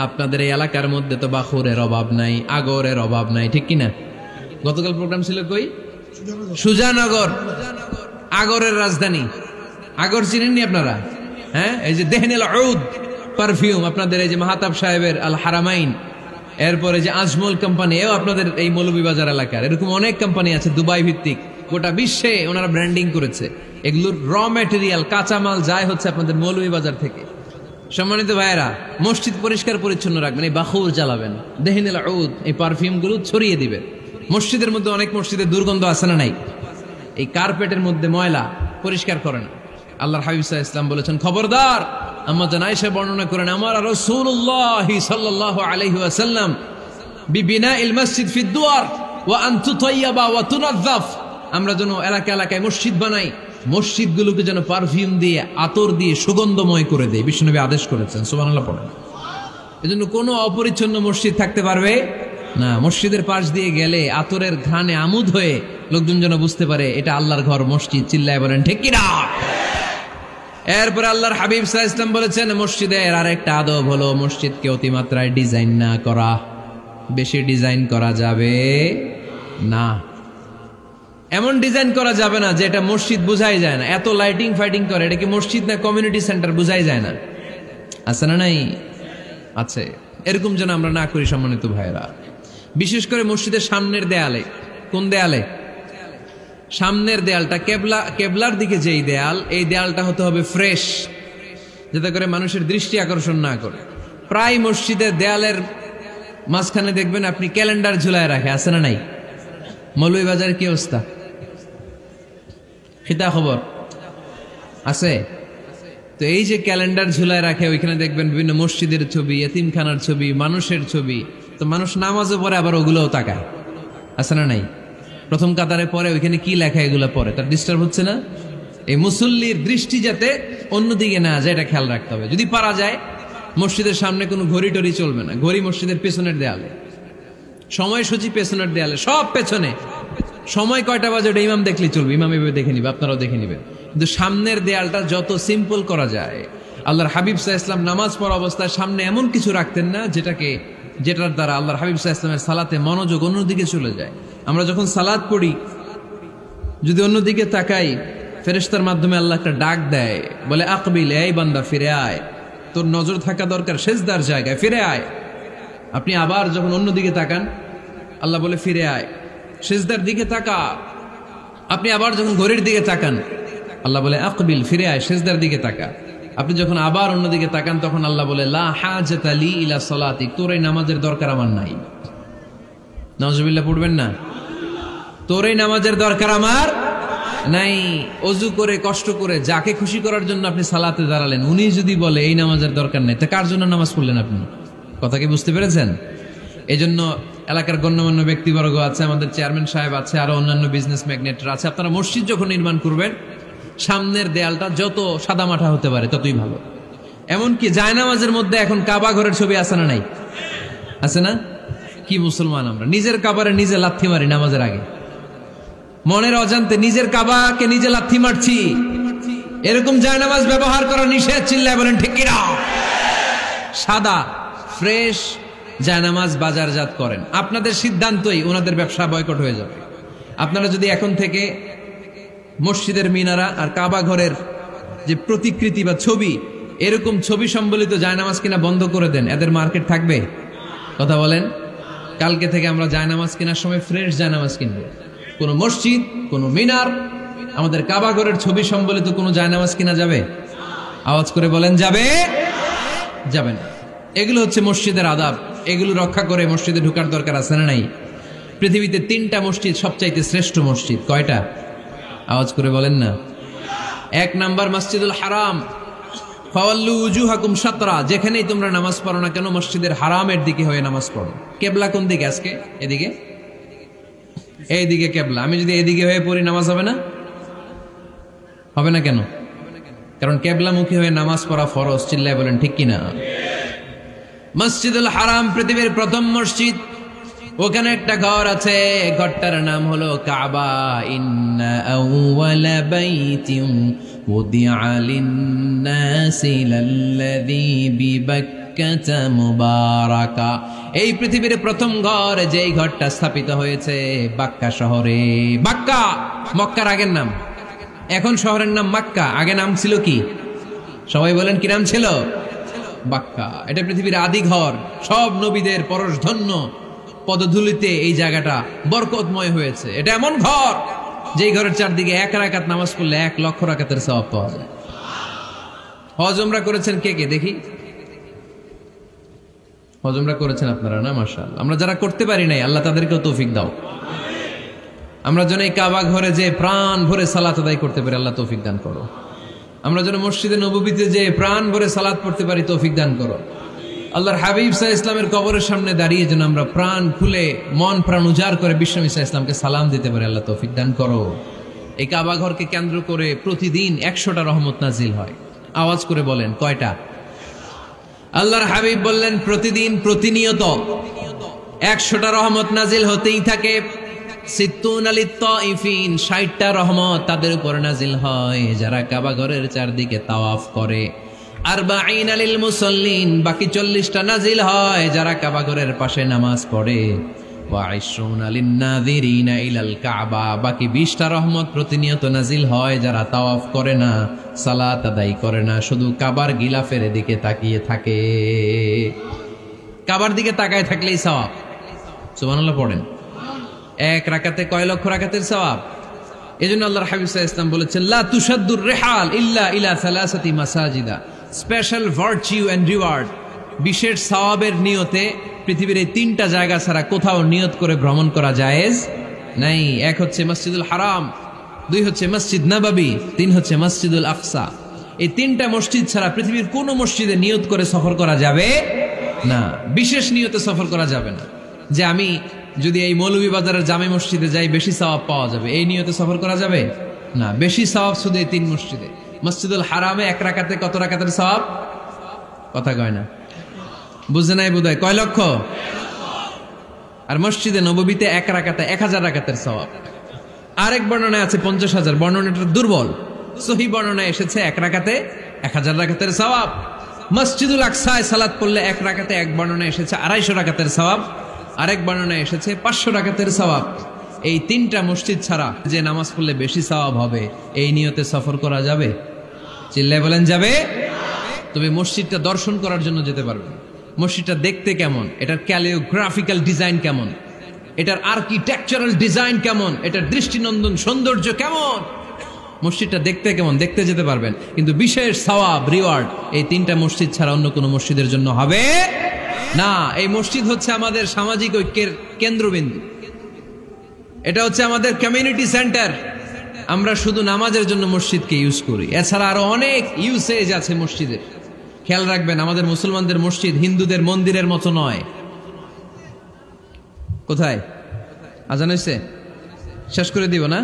আপনাদের এই এলাকার মধ্যে তো বাখুরের অভাব নাই, আগরের অভাব নাই, ঠিক কিনা? গতকাল প্রোগ্রাম ছিল কই? সুজানগর, আগরের রাজধানী। আগর চিনেননি আপনারা? হ্যাঁ, এই যে দেহনেল উদ পারফিউম, আপনাদের এই যে মাহতাব সাহেবের আল হারামাইন, এরপরে যে আজমল কোম্পানি, এও আপনাদের এই মৌলভীবাজার এলাকার। এরকম অনেক কোম্পানি আছে দুবাই ভিত্তিক, গোটা বিশ্বে ওনারা ব্র্যান্ডিং করেছে। এগুলোর র ম্যাটেরিয়াল, কাঁচামাল যায় হচ্ছে আপনাদের মৌলভীবাজার থেকে। সম্মানিত ভাইয়েরা, মসজিদ পরিষ্কার পরিচ্ছন্ন রাখবেন, এই বাখুর জ্বালাবেন, দেহনেল উদ, এই পারফিউম গুলো ছড়িয়ে দিবেন। মসজিদের মধ্যে অনেক মসজিদে দুর্গন্ধ আছে না নাই? এই কার্পেটের মধ্যে ময়লা, পরিষ্কার করেন। আল্লাহর হাবিব সাল্লাল্লাহু আলাইহি ওয়াসাল্লাম বলেছেন, খবরদার। আম্মা জান আয়েশা বর্ণনা করেন, আমার রাসূলুল্লাহ সাল্লাল্লাহু আলাইহি ওয়াসাল্লাম বিবিনাইল মসজিদ ফি দুয়ার ওয়া আন তুতাইয়াবা ওয়া তুনাযাফ। আমরা যেন এলাকা এলাকায় মসজিদ বানাই, মসজিদগুলোকে যেন পারফিউম দিয়ে, আতর দিয়ে সুগন্ধময় করে দেয়। বিশ্বনবী আদেশ করেছেন, সুবহানাল্লাহ পড়েন। এজন্য কোনো অপরিচ্ছন্ন মসজিদ থাকতে পারবে না, মসজিদের পাশ দিয়ে গেলে আতরের ঘ্রাণে আমোদ হয়ে লোকজন যেন বুঝতে পারে এটা আল্লাহর ঘর, মসজিদ। চিল্লায় বলেন ঠিক কিনা? এরপরে আল্লাহর হাবিব সাল্লাল্লাহু আলাইহি ওয়াসাল্লাম বলেছেন মসজিদের আরেকটা আদব হলো মসজিদকে অতিমাত্রায় ডিজাইন না করা। বেশি ডিজাইন করা যাবে না। এমন ডিজাইন করা যাবে না যে এটা মসজিদ বোঝাই যায় না। এত লাইটিং ফাইটিং করে, এটা কি মসজিদ না কমিউনিটি সেন্টার বোঝাই যায় না। আছে না নাই? আছে। এরকম যেন আমরা না করি সম্মানিত ভাইরা। বিশেষ করে মসজিদের সামনের দেয়ালে। কোন দেয়ালে? সামনের দেয়ালটা কেবলার দিকে যেই দেয়াল, এই দেয়ালটা হতে হবে ফ্রেশ, যাতে করে মানুষের দৃষ্টি আকর্ষণ না করে। প্রায় মসজিদের দেয়ালের মাঝখানে দেখবেন আপনি ক্যালেন্ডার ঝুলায় রাখে। আছে না নাই? মৌলভীবাজারের কি অবস্থা? খিতা খবর আছে? তো এই যে ক্যালেন্ডার ঝুলায় রাখে, ওইখানে দেখবেন বিভিন্ন মসজিদের ছবি, এতিমখানার ছবি, মানুষের ছবি। তো মানুষ নামাজও পড়ে আবার ওগুলোও তাকায়। আছে না নাই? প্রথম কাতারে পরে ওইখানে কি লেখা এগুলো পরে, তার ডিস্টার্ব হচ্ছে না? এই মুসল্লির দৃষ্টি যাতে অন্যদিকে না যায়, এটা খেয়াল রাখতে হবে। যদি পারা যায় মসজিদের সামনে কোনো ঘড়ি টড়ি চলবে না। ঘড়ি মসজিদের পেছনের দেয়ালে, সময়সূচি পেছনের দেয়ালে, সব পেছনে। সময় কয়টা বাজে ওটা ইমাম দেখলেই চলবে, ইমাম এভাবে দেখে নিবে, আপনারাও দেখে নিবেন। কিন্তু সামনের দেয়ালটা যত সিম্পল করা যায়। আল্লাহর হাবিব সাল্লাল্লাহু আলাইহি ওয়াসাল্লাম নামাজ পড়া অবস্থায় সামনে এমন কিছু রাখতেন না যেটার দ্বারা আল্লাহর হাবিব সাল্লাল্লাহু আলাইহি ওয়াসাল্লামের সালাতে মনোযোগ অন্যদিকে চলে যায়। আমরা যখন সালাত পড়ি, যদি অন্যদিকে তাকাই, ফেরেশতার মাধ্যমে আল্লাহ একটা ডাক দেয়, বলে আকবিল, এই বান্দা ফিরে আয়, তোর নজর থাকা দরকার সেজদার জায়গায়, ফিরে আয়। আপনি আবার যখন অন্যদিকে তাকান, আল্লাহ বলে ফিরে আয়, সেজদার দিকে তাকা। আপনি আবার যখন ঘড়ির দিকে তাকান, আল্লাহ বলে আকবিল, ফিরে আয়, সেজদার দিকে তাকা। আপনি যখন আবার অন্যদিকে তাকান, তখন আল্লাহ বলে লা হাজাতা লি ইলা সালাতিক, তোর এই নামাজের দরকার আমার নাই। নাউজুবিল্লাহ পড়বেন না? তোর এই নামাজের দরকার আমার নাই। অজু করে কষ্ট করে যাকে খুশি করার জন্য আপনি সালাতে দাঁড়ালেন, উনি যদি বলে এই নামাজের দরকার নেই, তা কার জন্য নামাজ পড়লেন আপনি? কথা কি বুঝতে পেরেছেন? এই জন্য এলাকার গণ্যমান্য ব্যক্তিবর্গ আছে, আমাদের চেয়ারম্যান সাহেব আছে, আরো অন্যান্য বিজনেস ম্যাগনেটরা আছে। আপনারা মসজিদ যখন নির্মাণ করবেন, সামনের দেয়ালটা যত সাদামাটা হতে পারে ততই ভালো। এমনকি জায়নামাজের মধ্যে এখন কাবা ঘরের ছবি আছে না নাই? আছে না? কি মুসলমান আমরা! নিজের কাবারে নিজে লাথি মারি নামাজের আগে, মনের অজান্তে নিজের কাবাকে নিজে লাথি মারছি। এরকম জায়নামাজ ব্যবহার করা নিষেধ। চিল্লায় বলেন ঠিক কিনা? সাদা ফ্রেশ জায়নামাজ বাজারজাত করেন। আপনাদের সিদ্ধান্তই ওনাদের ব্যবসা বয়কট হয়ে যাবে। আপনারা যদি এখন থেকে মসজিদের মিনারা আর কাবা ঘরের যে প্রতিকৃতি বা ছবি, এরকম ছবি সম্বলিত জায়নামাজ কিনা বন্ধ করে দেন, এদের মার্কেট থাকবে? কথা বলেন। কালকে থেকে আমরা জায়নামাজ কেনার সময় ফ্রেশ জায়নামাজ কিনবো। কোন মসজিদ, কোন মিনার, আমাদের কাবা ঘরের ছবি সম্বলিত কোনো জায়নামাজ কিনা যাবে? আওয়াজ করে বলেন, যাবে? যাবে না। এগুলো হচ্ছে মসজিদের আদাব। এগুলো রক্ষা করে মসজিদে ঢোকার দরকার আছে না নাই? পৃথিবীতে 3টা মসজিদ সবচাইতে শ্রেষ্ঠ মসজিদ। কয়টা? আওয়াজ করে বলেন না। 1 নাম্বার মসজিদুল হারাম, ফাওয়াল্লু উজুহাকুম শাতরা। যেখানেই তোমরা নামাজ পড়ো না কেন, মসজিদের হারামের দিকে হয়ে নামাজ পড়ো। কেবলা কোন দিকে আজকে? এদিকে, এইদিকে কেবলা। আমি যদি এদিকে হয়ে পড়ি, নামাজ হবে না? হবে না কেন? কারণ কেবলামুখী হয়ে নামাজ পড়া ফরজ। চিল্লায় বলেন ঠিক কিনা? মসজিদুল হারাম পৃথিবীর প্রথম মসজিদ। ওখানে একটা ঘর আছে, ঘরটার নাম হলো কাবা। ইন্না আউওয়ালা বাইতিন উদিআ লিন-নাসি লাল্লাযী বিবাক্কাতা মুবারাকা। এই পৃথিবীর প্রথম ঘর, যেই ঘরটা স্থাপিত হয়েছে বাক্কা শহরে। বাক্কা মক্কার আগের নাম, এখন শহরের নাম মক্কা। আগে নাম ছিল কি? সবাই বলেন, কি নাম ছিল? বাক্কা। এটা পৃথিবীর আদি ঘর। সব নবীদের পরশধন্য পদধূলিতে এই জায়গাটা বরকতময় হয়েছে। এটা এমন ঘর, যেই ঘরের চারদিকে 1 রাকাত নামাজ পড়লে 1 লক্ষ রাকাতের সওয়াব পাওয়া যায়। হজ উমরা করেছেন কে কে দেখি? হজ উমরা করেছেন আপনারা না? মাশাআল্লাহ। আমরা যারা করতে পারি নাই, আল্লাহ তাদেরকেও তৌফিক দাও। আমরা যেন এই কাবা ঘরে যে প্রাণ ভরে সালাত আদায় করতে পারি, আল্লাহ তৌফিক দান করো। আমরা যেন মসজিদে নববীতে যে প্রাণ ভরে সালাত পড়তে পারি, তৌফিক দান করো। আল্লাহর হাবিব সাল্লাল্লাহু আলাইহি ওয়াসাল্লামের কবরের সামনে দাঁড়িয়ে যেন আমরা প্রাণ খুলে, মন প্রাণ উজাড় করে বিশ্বনবী সাল্লাল্লাহু আলাইহি ওয়াসাল্লামকে সালাম দিতে পারি, আল্লাহ তৌফিক দান করো। এই কাবা ঘরকে কেন্দ্র করে প্রতিদিন 100টা রহমত নাজিল হয়। আওয়াজ করে বলেন, কয়টা? আল্লাহর হাবিব বললেন প্রতিদিন, প্রতিনিয়ত 100টা রহমত নাজিল হতেই থাকে। সিত্তুনা লিত্তাইফিন, 60টা রহমত তাদের উপর নাজিল হয় যারা কাবা ঘরের চারদিকে তাওয়াফ করে। 40 লিল মুসাল্লিন, বাকি 40টা নাজিল হয় যারা কাবা ঘরের পাশে নামাজ পড়ে। ওয়া 20 লিন-নাযিরিনা ইলাল কাবা, বাকি 20টা রহমত প্রতিনিয়ত নাজিল হয় যারা তাওয়াফ করে না, সালাত আদায় করে না, শুধু কাবার গিলাফের দিকে তাকিয়ে থাকে। কাবার দিকে তাকায় থাকলেই সওয়াব। সুবহানাল্লাহ পড়েন। এক রাকাতে কয় লক্ষ রাকাতের সওয়াব। এজন্য আল্লাহর হাবিব সাল্লাল্লাহু আলাইহি ওয়াসাল্লাম বলেছেন, লা তুশাদ্দুর রিহাল ইল্লা ইলা সালাসাতি মাসাজিদা, স্পেশাল ভার্চু এন্ড রিওয়ার্ড, বিশেষ সওয়াবের নিয়তে পৃথিবীর এই 3টা জায়গা ছাড়া কোথাও নিয়ত করে ভ্রমণ করা জায়েজ নাই। এক হচ্ছে মসজিদুল হারাম, 2 হচ্ছে মসজিদ নববী, 3 হচ্ছে মসজিদুল আকসা। এই 3টা মসজিদ ছাড়া পৃথিবীর কোনো মসজিদে নিয়ত করে সফর করা যাবে না, বিশেষ নিয়তে সফর করা যাবে না। যে আমি যদি এই মৌলভীবাজারের জামে মসজিদে যাই বেশি সওয়াব পাওয়া যাবে, এই নিয়তে সফর করা যাবে না। বেশি সওয়াব শুধু এই 3 মসজিদে। মসজিদুল হারামে 1 রাকাতে কত রাকাতের সওয়াব? কথা কয় না, বুঝে নাই বোধহয়, কয় লক্ষ? আর মসজিদে নববীতে 1 রাকাতে 1000 রাকাতের সওয়াব। আরেক বর্ণনায় আছে 50,000, বর্ণনাটা দুর্বল। সহিহ বর্ণনায় এসেছে 1 রাকাতে 1000 রাকাতের সওয়াব। মসজিদুল আকসায় সালাত পড়লে 1 রাকাতে, এক বর্ণনায় এসেছে 250 রাকাতের সওয়াব, আরেক বর্ণনায় এসেছে 500 রাকাতের সওয়াব। এই 3টা মসজিদ ছাড়া যে নামাজ পড়লে বেশি সওয়াব হবে, এই নিয়তে সফর করা যাবে? চিল্লায় বলেন যাবে। তবে মসজিদটা দর্শন করার জন্য যেতে পারবেন। মসজিদটা দেখতে কেমন, এটার ক্যালিওগ্রাফিক্যাল ডিজাইন কেমন, এটার আর্কিটেকচারাল ডিজাইন কেমন, এটার দৃষ্টিনন্দন সৌন্দর্য কেমন, মসজিদটা দেখতে কেমন, দেখতে যেতে পারবেন। কিন্তু বিশেষ সওয়াব রিওয়ার্ড এই 3টা মসজিদ ছাড়া অন্য কোনো মসজিদের জন্য হবে না। এই মসজিদ হচ্ছে আমাদের সামাজিক ঐক্যের কেন্দ্রবিন্দু, এটা হচ্ছে আমাদের কমিউনিটি সেন্টার। আমরা শুধু নামাজের জন্য মসজিদকে ইউজ করি, এছাড়া আরো অনেক ইউসেজ আছে মসজিদের। খেয়াল রাখবেন, আমাদের মুসলমানদের মসজিদ হিন্দুদের মন্দিরের মতো নয়। কোথায় আজান হয়েছে? শেষ করে দিব না?